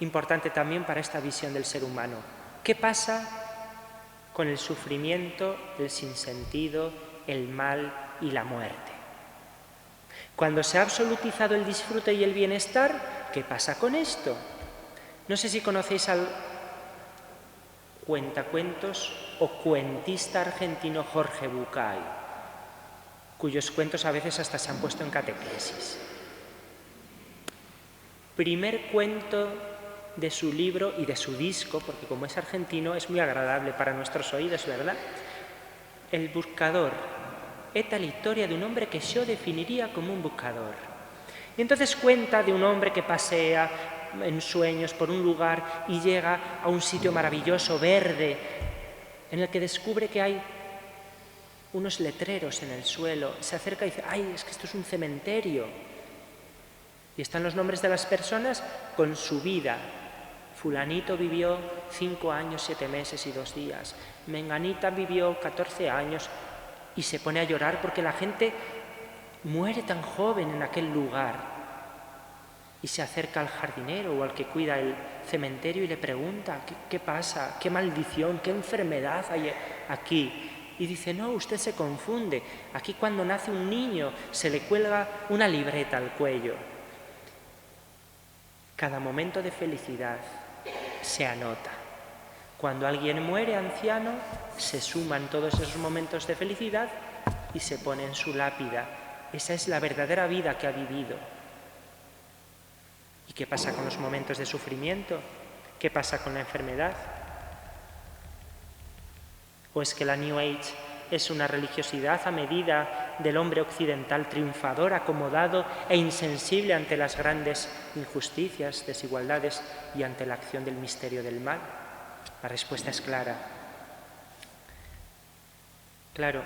importante también para esta visión del ser humano. ¿Qué pasa con el sufrimiento, el sinsentido, el mal y la muerte? Cuando se ha absolutizado el disfrute y el bienestar, ¿qué pasa con esto? No sé si conocéis al cuentacuentos o cuentista argentino Jorge Bucay, cuyos cuentos a veces hasta se han puesto en catequesis. Primer cuento de su libro y de su disco, porque como es argentino es muy agradable para nuestros oídos, ¿verdad? El buscador. Esta la historia de un hombre que yo definiría como un buscador. Y entonces cuenta de un hombre que pasea en sueños por un lugar y llega a un sitio maravilloso, verde, en el que descubre que hay unos letreros en el suelo. Se acerca y dice, ¡ay, es que esto es un cementerio! Y están los nombres de las personas con su vida. Fulanito vivió 5 años, 7 meses y 2 días. Menganita vivió 14 años y se pone a llorar porque la gente muere tan joven en aquel lugar. Y se acerca al jardinero o al que cuida el cementerio y le pregunta, ¿qué pasa? ¿Qué maldición? ¿Qué enfermedad hay aquí? Y dice, no, usted se confunde. Aquí cuando nace un niño se le cuelga una libreta al cuello. Cada momento de felicidad se anota. Cuando alguien muere anciano, se suman todos esos momentos de felicidad y se pone en su lápida. Esa es la verdadera vida que ha vivido. ¿Y qué pasa con los momentos de sufrimiento? ¿Qué pasa con la enfermedad? ¿O es que la New Age es una religiosidad a medida del hombre occidental triunfador, acomodado e insensible ante las grandes injusticias, desigualdades y ante la acción del misterio del mal? La respuesta es clara. Claro,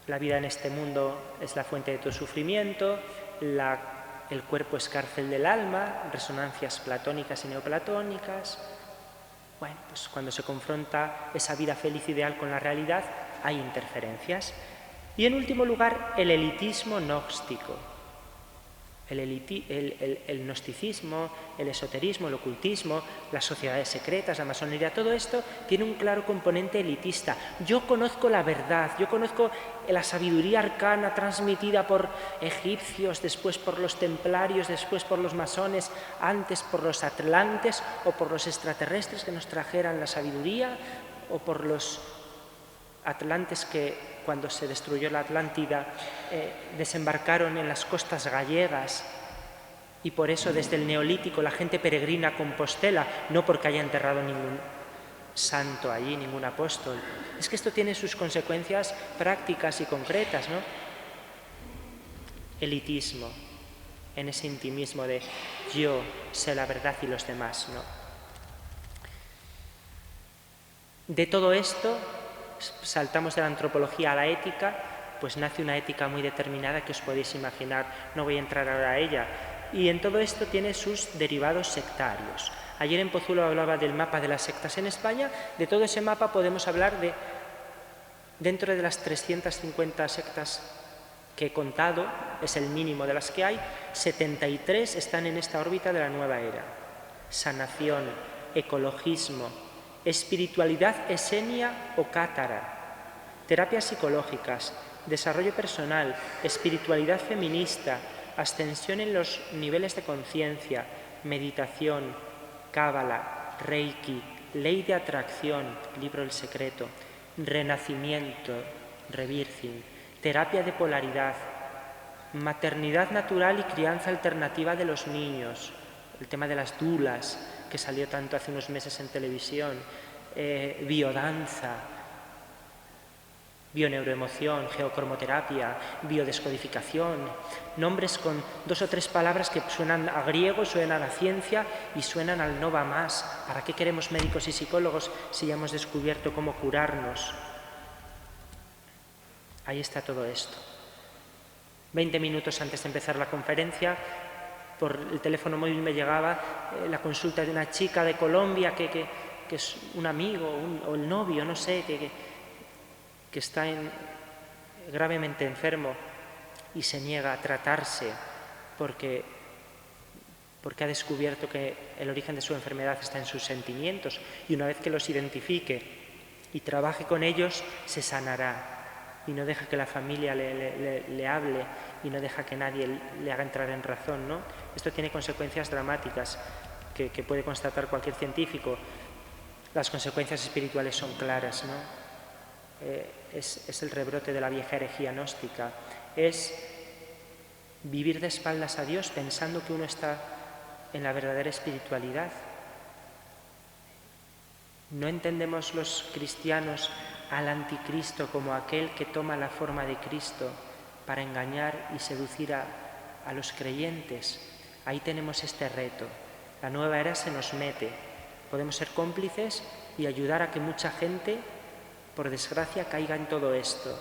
la vida en este mundo es la fuente de todo sufrimiento, el cuerpo es cárcel del alma, resonancias platónicas y neoplatónicas. Bueno, pues cuando se confronta esa vida feliz ideal con la realidad, hay interferencias. Y en último lugar, el elitismo gnóstico. El gnosticismo, el esoterismo, el ocultismo, las sociedades secretas, la masonería, todo esto tiene un claro componente elitista. Yo conozco la verdad, yo conozco la sabiduría arcana transmitida por egipcios, después por los templarios, después por los masones, antes por los atlantes o por los extraterrestres que nos trajeran la sabiduría, o por los atlantes que cuando se destruyó la Atlántida desembarcaron en las costas gallegas y por eso desde el Neolítico la gente peregrina a Compostela, no porque haya enterrado ningún santo allí, ningún apóstol. Es que esto tiene sus consecuencias prácticas y concretas, ¿no? Elitismo, en ese intimismo de yo sé la verdad y los demás no. De todo esto saltamos de la antropología a la ética, pues nace una ética muy determinada que os podéis imaginar, no voy a entrar ahora a ella. Y en todo esto tiene sus derivados sectarios. Ayer en Pozuelo hablaba del mapa de las sectas en España. De todo ese mapa podemos hablar de, dentro de las 350 sectas que he contado, es el mínimo de las que hay, 73 están en esta órbita de la nueva era. Sanación, ecologismo, espiritualidad esenia o cátara, terapias psicológicas, desarrollo personal, espiritualidad feminista, ascensión en los niveles de conciencia, meditación, cábala, reiki, ley de atracción, libro El Secreto, renacimiento, rebirthing, terapia de polaridad, maternidad natural y crianza alternativa de los niños, el tema de las dulas, que salió tanto hace unos meses en televisión, biodanza, bioneuroemoción, geocromoterapia, biodescodificación, nombres con 2 o 3 palabras que suenan a griego, suenan a ciencia y suenan al no va más. ¿Para qué queremos médicos y psicólogos si ya hemos descubierto cómo curarnos? Ahí está todo esto. 20 minutos antes de empezar la conferencia, por el teléfono móvil me llegaba la consulta de una chica de Colombia que es un amigo o el novio, no sé, que está gravemente enfermo y se niega a tratarse porque ha descubierto que el origen de su enfermedad está en sus sentimientos y una vez que los identifique y trabaje con ellos, se sanará. y no deja que la familia le hable y no deja que nadie le haga entrar en razón, ¿no? Esto tiene consecuencias dramáticas que puede constatar cualquier científico. Las consecuencias espirituales son claras, ¿no? Es el rebrote de la vieja herejía gnóstica. Es vivir de espaldas a Dios pensando que uno está en la verdadera espiritualidad. No entendemos los cristianos al anticristo como aquel que toma la forma de Cristo para engañar y seducir a los creyentes. Ahí tenemos este reto. La nueva era se nos mete. Podemos ser cómplices y ayudar a que mucha gente, por desgracia, caiga en todo esto.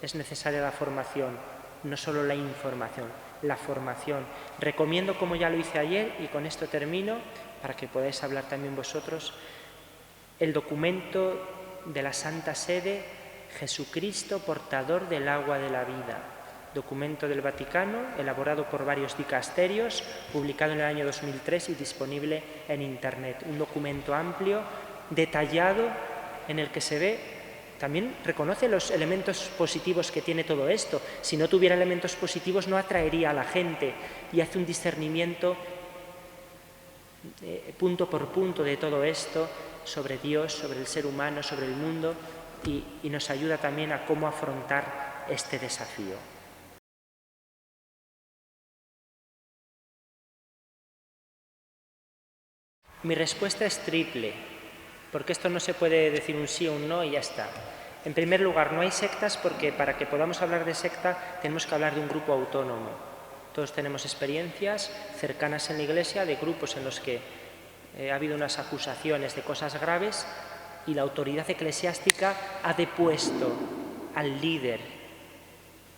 Es necesaria la formación, no solo la información, la formación. Recomiendo, como ya lo hice ayer, y con esto termino, para que podáis hablar también vosotros, el documento de la Santa Sede, Jesucristo, portador del agua de la vida. Documento del Vaticano, elaborado por varios dicasterios, publicado en el año 2003 y disponible en Internet. Un documento amplio, detallado, en el que se ve, también reconoce los elementos positivos que tiene todo esto. Si no tuviera elementos positivos no atraería a la gente, y hace un discernimiento punto por punto de todo esto, sobre Dios, sobre el ser humano, sobre el mundo, y nos ayuda también a cómo afrontar este desafío. Mi respuesta es triple, porque esto no se puede decir un sí o un no y ya está. En primer lugar, no hay sectas porque para que podamos hablar de secta tenemos que hablar de un grupo autónomo. Todos tenemos experiencias cercanas en la Iglesia de grupos en los que ha habido unas acusaciones de cosas graves y la autoridad eclesiástica ha depuesto al líder,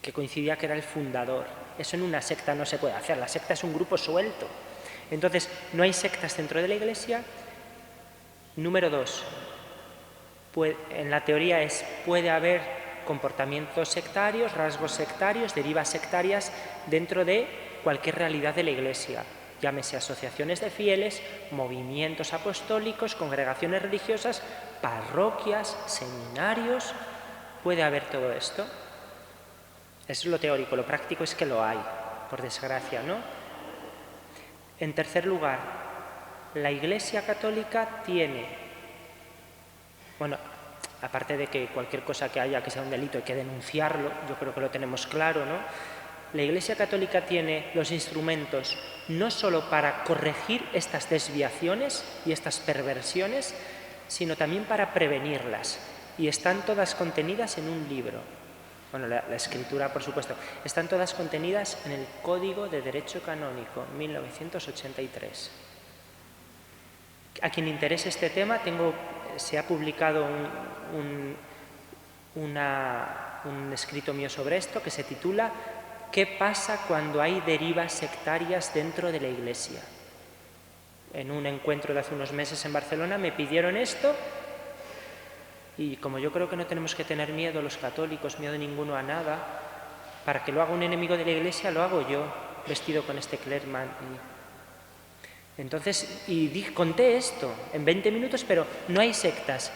que coincidía que era el fundador. Eso en una secta no se puede hacer, la secta es un grupo suelto. Entonces, no hay sectas dentro de la Iglesia. Número 2, en la teoría puede haber comportamientos sectarios, rasgos sectarios, derivas sectarias dentro de cualquier realidad de la Iglesia. Llámese asociaciones de fieles, movimientos apostólicos, congregaciones religiosas, parroquias, seminarios. Puede haber todo esto. Eso es lo teórico, lo práctico es que lo hay, por desgracia, ¿no? En tercer lugar, la Iglesia Católica tiene, bueno, aparte de que cualquier cosa que haya que sea un delito hay que denunciarlo, yo creo que lo tenemos claro, ¿no? La Iglesia Católica tiene los instrumentos no solo para corregir estas desviaciones y estas perversiones, sino también para prevenirlas. Y están todas contenidas en un libro. Bueno, la escritura, por supuesto. Están todas contenidas en el Código de Derecho Canónico, 1983. A quien le interese este tema, se ha publicado un escrito mío sobre esto que se titula ¿Qué pasa cuando hay derivas sectarias dentro de la Iglesia? En un encuentro de hace unos meses en Barcelona me pidieron esto y como yo creo que no tenemos que tener miedo los católicos, miedo ninguno a nada, para que lo haga un enemigo de la Iglesia lo hago yo, vestido con este clerman. Entonces, conté esto en 20 minutos, pero no hay sectas.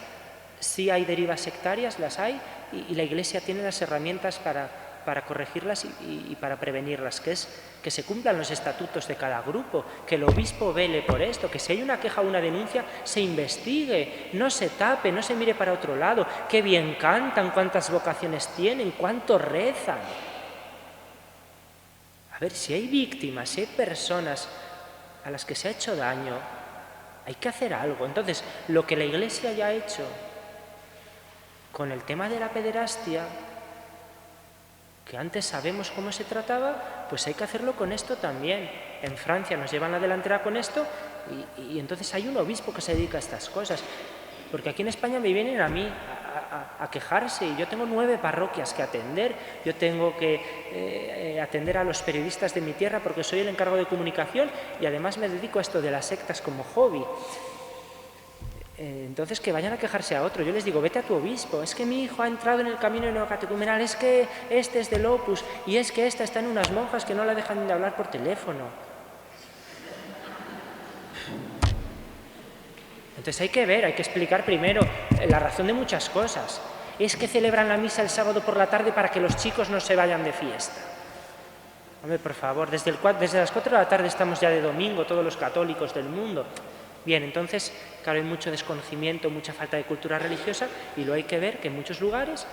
Sí hay derivas sectarias, las hay, y la Iglesia tiene las herramientas para corregirlas y para prevenirlas, que es que se cumplan los estatutos de cada grupo, que el obispo vele por esto, que si hay una queja o una denuncia, se investigue, no se tape, no se mire para otro lado. Qué bien cantan, cuántas vocaciones tienen, cuánto rezan. A ver, si hay víctimas, si hay personas a las que se ha hecho daño, hay que hacer algo. Entonces, lo que la Iglesia ya ha hecho con el tema de la pederastia, que antes sabemos cómo se trataba, pues hay que hacerlo con esto también. En Francia nos llevan la delantera con esto y entonces hay un obispo que se dedica a estas cosas. Porque aquí en España me vienen a mí a quejarse y yo tengo 9 parroquias que atender, yo tengo que atender a los periodistas de mi tierra porque soy el encargado de comunicación y además me dedico a esto de las sectas como hobby. Entonces que vayan a quejarse a otro. Yo les digo, vete a tu obispo, es que mi hijo ha entrado en el camino neocatecumenal, es que este es del Opus y es que esta está en unas monjas que no la dejan de hablar por teléfono. Entonces hay que ver, hay que explicar primero la razón de muchas cosas. es que celebran la misa el sábado por la tarde para que los chicos no se vayan de fiesta. Hombre, por favor, desde las 4 de la tarde estamos ya de domingo, todos los católicos del mundo. Bien, entonces, claro, hay mucho desconocimiento, mucha falta de cultura religiosa, y lo hay que ver que en muchos lugares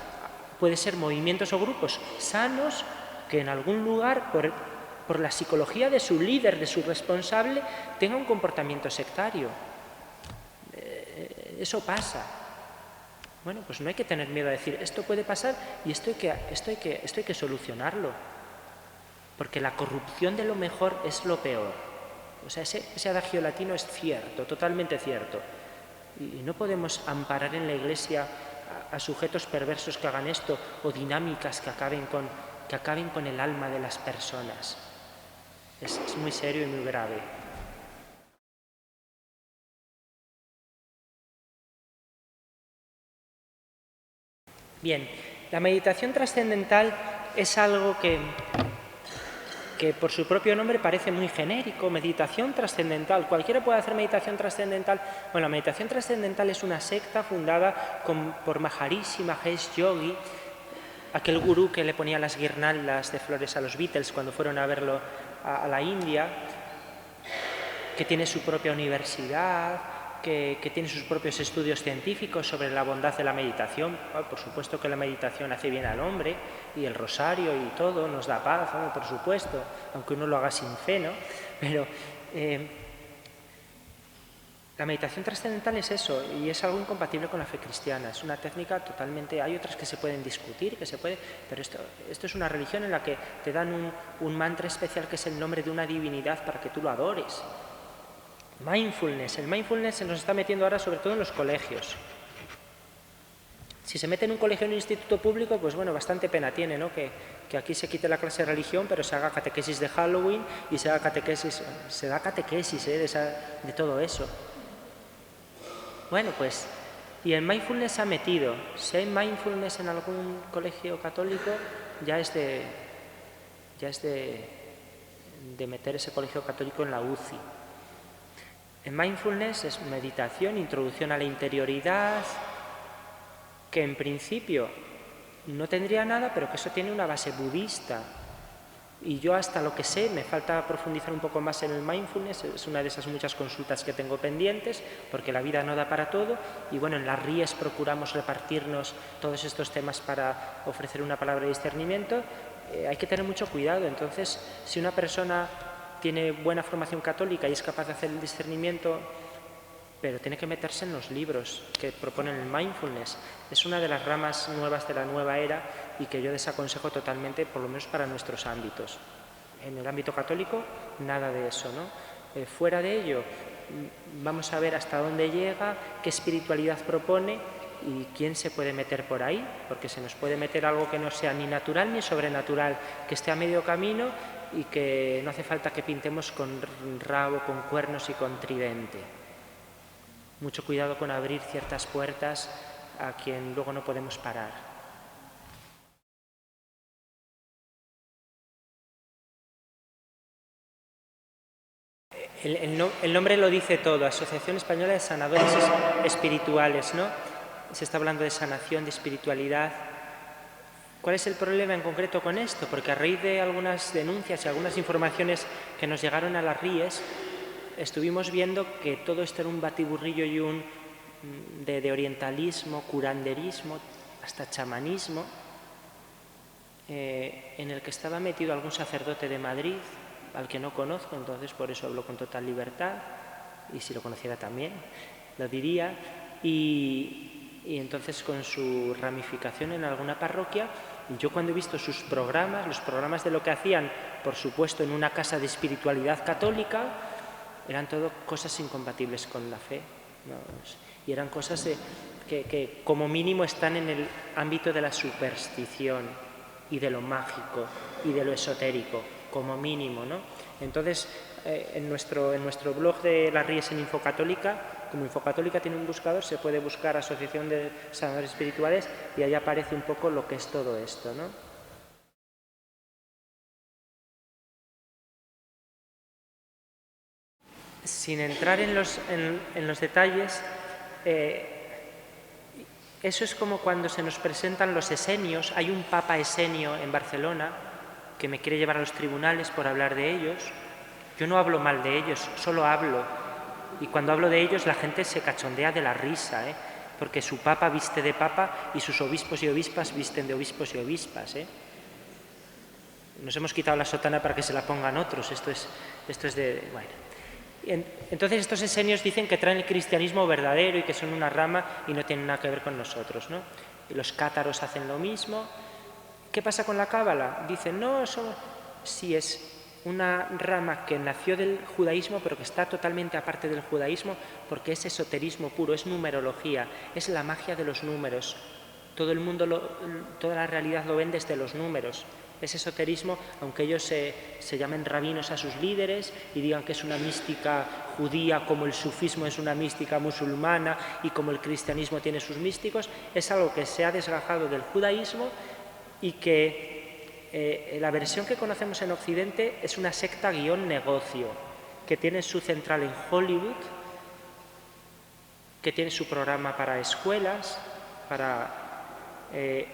puede ser movimientos o grupos sanos que en algún lugar, por la psicología de su líder, de su responsable, tenga un comportamiento sectario. Eso pasa. Bueno, pues no hay que tener miedo a decir, esto puede pasar y esto hay que solucionarlo. Porque la corrupción de lo mejor es lo peor. O sea, ese adagio latino es cierto, totalmente cierto. Y no podemos amparar en la Iglesia a sujetos perversos que hagan esto o dinámicas que acaben con el alma de las personas. Es muy serio y muy grave. Bien, la meditación trascendental es algo que por su propio nombre parece muy genérico, meditación trascendental. ¿Cualquiera puede hacer meditación trascendental? Bueno, la meditación trascendental es una secta fundada por Maharishi Mahesh Yogi, aquel gurú que le ponía las guirnaldas de flores a los Beatles cuando fueron a verlo a la India, que tiene su propia universidad, que tiene sus propios estudios científicos sobre la bondad de la meditación. Por supuesto que la meditación hace bien al hombre, y el rosario y todo nos da paz, por supuesto, aunque uno lo haga sin fe, ¿no? Pero la meditación trascendental es eso, y es algo incompatible con la fe cristiana. Es una técnica totalmente... Hay otras que se pueden discutir, pero esto es una religión en la que te dan un mantra especial que es el nombre de una divinidad para que tú lo adores. Mindfulness. El mindfulness se nos está metiendo ahora sobre todo en los colegios. Si se mete en un colegio o en un instituto público, pues bueno, bastante pena tiene, ¿no? Que aquí se quite la clase de religión, pero se haga catequesis de Halloween y se da catequesis de todo eso. Bueno, pues, y el mindfulness se ha metido. Si hay mindfulness en algún colegio católico, ya es de meter ese colegio católico en la UCI. El mindfulness es meditación, introducción a la interioridad, que en principio no tendría nada, pero que eso tiene una base budista. Y yo hasta lo que sé, me falta profundizar un poco más en el mindfulness, es una de esas muchas consultas que tengo pendientes, porque la vida no da para todo, y bueno, en las RIES procuramos repartirnos todos estos temas para ofrecer una palabra de discernimiento. Hay que tener mucho cuidado. Entonces, si una persona tiene buena formación católica y es capaz de hacer el discernimiento, pero tiene que meterse en los libros que proponen el mindfulness. Es una de las ramas nuevas de la nueva era y que yo desaconsejo totalmente, por lo menos para nuestros ámbitos. En el ámbito católico, nada de eso, ¿no? Fuera de ello, vamos a ver hasta dónde llega, qué espiritualidad propone y quién se puede meter por ahí, porque se nos puede meter algo que no sea ni natural ni sobrenatural, que esté a medio camino y que no hace falta que pintemos con rabo, con cuernos y con tridente. Mucho cuidado con abrir ciertas puertas a quien luego no podemos parar. El nombre lo dice todo, Asociación Española de Sanadores Espirituales, ¿no? Se está hablando de sanación, de espiritualidad. ¿Cuál es el problema en concreto con esto? Porque a raíz de algunas denuncias y algunas informaciones que nos llegaron a las RIES, estuvimos viendo que todo esto era un batiburrillo y de orientalismo, curanderismo, hasta chamanismo, en el que estaba metido algún sacerdote de Madrid, al que no conozco, entonces por eso hablo con total libertad, y si lo conociera también, lo diría, y entonces con su ramificación en alguna parroquia, yo cuando he visto sus programas, los programas de lo que hacían, por supuesto en una casa de espiritualidad católica, eran todo cosas incompatibles con la fe, ¿no? Y eran cosas que como mínimo están en el ámbito de la superstición y de lo mágico y de lo esotérico, como mínimo, ¿no? Entonces, en nuestro blog de las RIES en Infocatólica, como Infocatólica tiene un buscador, se puede buscar Asociación de Sanadores Espirituales y ahí aparece un poco lo que es todo esto, ¿no? Sin entrar en los detalles, Eso es como cuando se nos presentan los esenios. Hay un papa esenio en Barcelona que me quiere llevar a los tribunales por hablar de ellos. Yo no hablo mal de ellos, solo hablo. Y cuando hablo de ellos la gente se cachondea de la risa, porque su papa viste de papa y sus obispos y obispas visten de obispos y obispas. Nos hemos quitado la sotana para que se la pongan otros. Esto es de... Bueno. Entonces estos esenios dicen que traen el cristianismo verdadero y que son una rama y no tienen nada que ver con nosotros, ¿no? Y los cátaros hacen lo mismo. ¿Qué pasa con la cábala? Dicen, no, eso sí es una rama que nació del judaísmo pero que está totalmente aparte del judaísmo porque es esoterismo puro, es numerología, es la magia de los números. Todo el mundo, toda la realidad lo ven desde los números. Es esoterismo, aunque ellos se llamen rabinos a sus líderes y digan que es una mística judía como el sufismo es una mística musulmana y como el cristianismo tiene sus místicos, es algo que se ha desgajado del judaísmo y que la versión que conocemos en Occidente es una secta guión negocio, que tiene su central en Hollywood, que tiene su programa para escuelas, para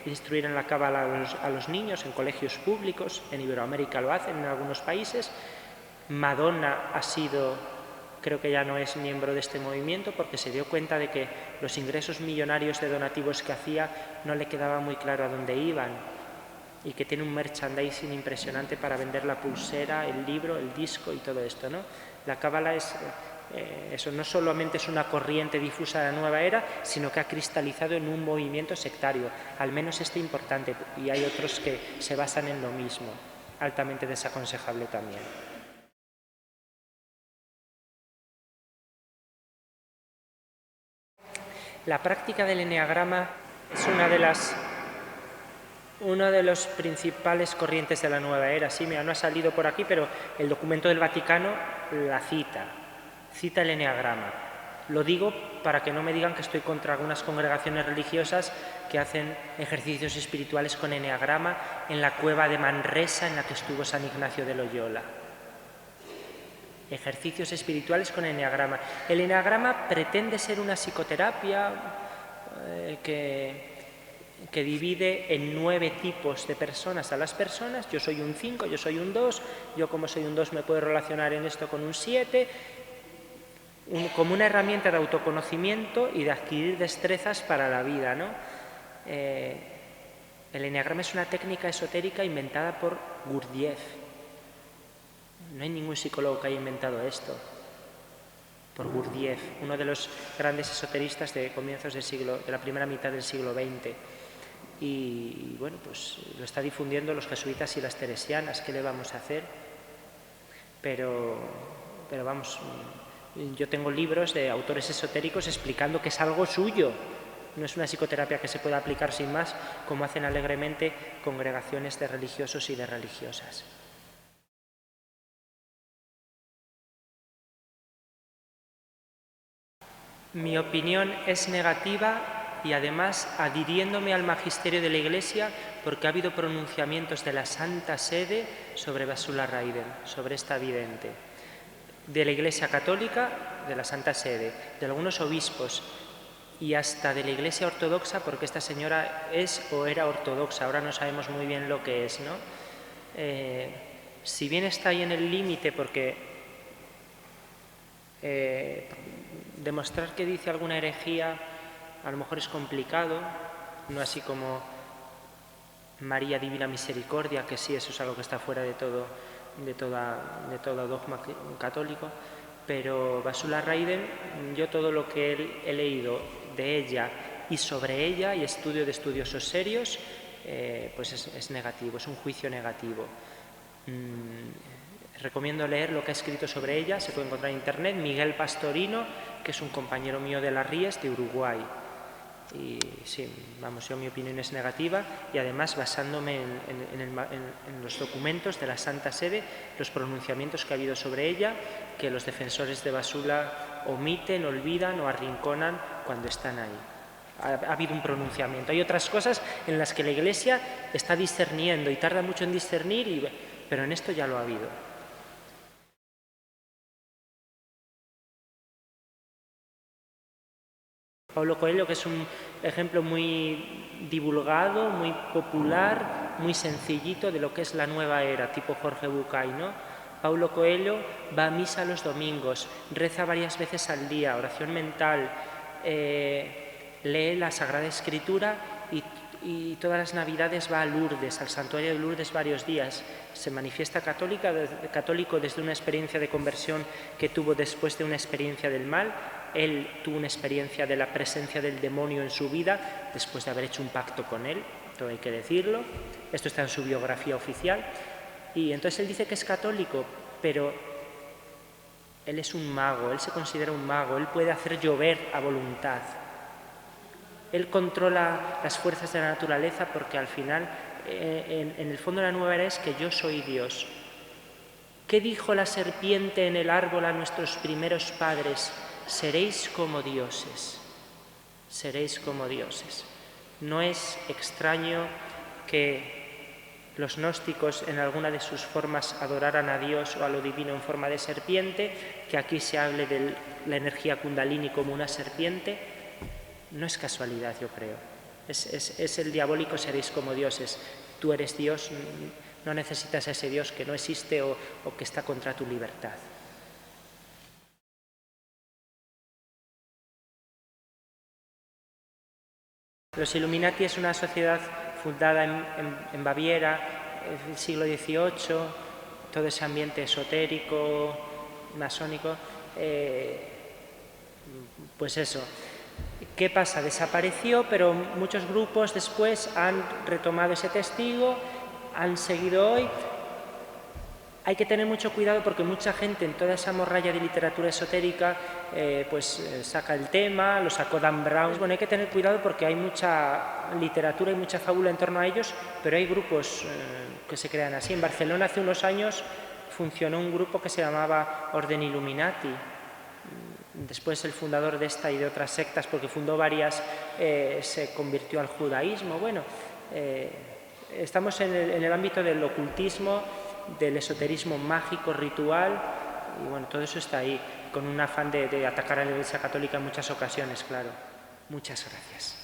instruir en la cábala a los niños en colegios públicos. En Iberoamérica lo hacen, en algunos países. Madonna ha sido, creo que ya no es miembro de este movimiento porque se dio cuenta de que los ingresos millonarios de donativos que hacía no le quedaba muy claro a dónde iban y que tiene un merchandising impresionante para vender la pulsera, el libro, el disco y todo esto, ¿no? La cábala es... eso no solamente es una corriente difusa de la nueva era, sino que ha cristalizado en un movimiento sectario, al menos importante, y hay otros que se basan en lo mismo, altamente desaconsejable también. La práctica del eneagrama es una de las principales corrientes de la nueva era. Sí, mira, no ha salido por aquí, pero el documento del Vaticano la cita el eneagrama. Lo digo para que no me digan que estoy contra algunas congregaciones religiosas que hacen ejercicios espirituales con eneagrama en la cueva de Manresa en la que estuvo San Ignacio de Loyola. Ejercicios espirituales con eneagrama. El eneagrama pretende ser una psicoterapia que divide en 9 tipos de personas a las personas. Yo soy un 5, yo soy un 2, yo como soy un 2 me puedo relacionar en esto con un 7, como una herramienta de autoconocimiento y de adquirir destrezas para la vida, ¿no? El eneagrama es una técnica esotérica inventada por Gurdjieff. No hay ningún psicólogo que haya inventado esto. Por Gurdjieff, uno de los grandes esoteristas de comienzos de la primera mitad del siglo XX. Y bueno, pues lo está difundiendo los jesuitas y las teresianas. ¿Qué le vamos a hacer? Pero vamos, yo tengo libros de autores esotéricos explicando que es algo suyo. No es una psicoterapia que se pueda aplicar sin más, como hacen alegremente congregaciones de religiosos y de religiosas. Mi opinión es negativa y además adhiriéndome al magisterio de la Iglesia porque ha habido pronunciamientos de la Santa Sede sobre Basula Raiden, sobre esta vidente, de la Iglesia Católica, de la Santa Sede, de algunos obispos y hasta de la Iglesia Ortodoxa, porque esta señora es o era ortodoxa, ahora no sabemos muy bien lo que es, ¿no? Si bien está ahí en el límite porque demostrar que dice alguna herejía a lo mejor es complicado, no así como María Divina Misericordia, que sí, eso es algo que está fuera de todo dogma católico, pero Basula Raiden, yo todo lo que he leído de ella y sobre ella y estudio de estudiosos serios, pues es negativo, es un juicio negativo. Recomiendo leer lo que ha escrito sobre ella, se puede encontrar en internet, Miguel Pastorino, que es un compañero mío de las Rías, de Uruguay. Y sí, vamos, mi opinión es negativa y además basándome en los documentos de la Santa Sede, los pronunciamientos que ha habido sobre ella, que los defensores de Basula omiten, olvidan o arrinconan cuando están ahí. Ha habido un pronunciamiento. Hay otras cosas en las que la Iglesia está discerniendo y tarda mucho en discernir, pero en esto ya lo ha habido. Paulo Coelho, que es un ejemplo muy divulgado, muy popular, muy sencillito de lo que es la nueva era, tipo Jorge Bucay, ¿no? Paulo Coelho va a misa los domingos, reza varias veces al día, oración mental, lee la Sagrada Escritura y todas las Navidades va a Lourdes, al santuario de Lourdes varios días. Se manifiesta católico desde una experiencia de conversión que tuvo después de una experiencia del mal. Él tuvo una experiencia de la presencia del demonio en su vida después de haber hecho un pacto con él, todo hay que decirlo. Esto está en su biografía oficial. Y entonces él dice que es católico, pero él es un mago, él se considera un mago, él puede hacer llover a voluntad. Él controla las fuerzas de la naturaleza porque al final, en el fondo de la nueva era es que yo soy Dios. ¿Qué dijo la serpiente en el árbol a nuestros primeros padres? Seréis como dioses, seréis como dioses. No es extraño que los gnósticos en alguna de sus formas adoraran a Dios o a lo divino en forma de serpiente, que aquí se hable de la energía kundalini como una serpiente. No es casualidad, yo creo. Es el diabólico, seréis como dioses. Tú eres Dios, no necesitas a ese Dios que no existe o que está contra tu libertad. Los Illuminati es una sociedad fundada en Baviera, en el siglo XVIII, todo ese ambiente esotérico, masónico, pues eso. ¿Qué pasa? Desapareció, pero muchos grupos después han retomado ese testigo, han seguido hoy. Hay que tener mucho cuidado porque mucha gente en toda esa morralla de literatura esotérica saca el tema, lo sacó Dan Brown. Bueno, hay que tener cuidado porque hay mucha literatura y mucha fábula en torno a ellos, pero hay grupos que se crean así. En Barcelona hace unos años funcionó un grupo que se llamaba Orden Illuminati. Después el fundador de esta y de otras sectas, porque fundó varias, se convirtió al judaísmo. Bueno, estamos en el ámbito del ocultismo, del esoterismo mágico, ritual, y bueno, todo eso está ahí, con un afán de atacar a la Iglesia Católica en muchas ocasiones, claro. Muchas gracias.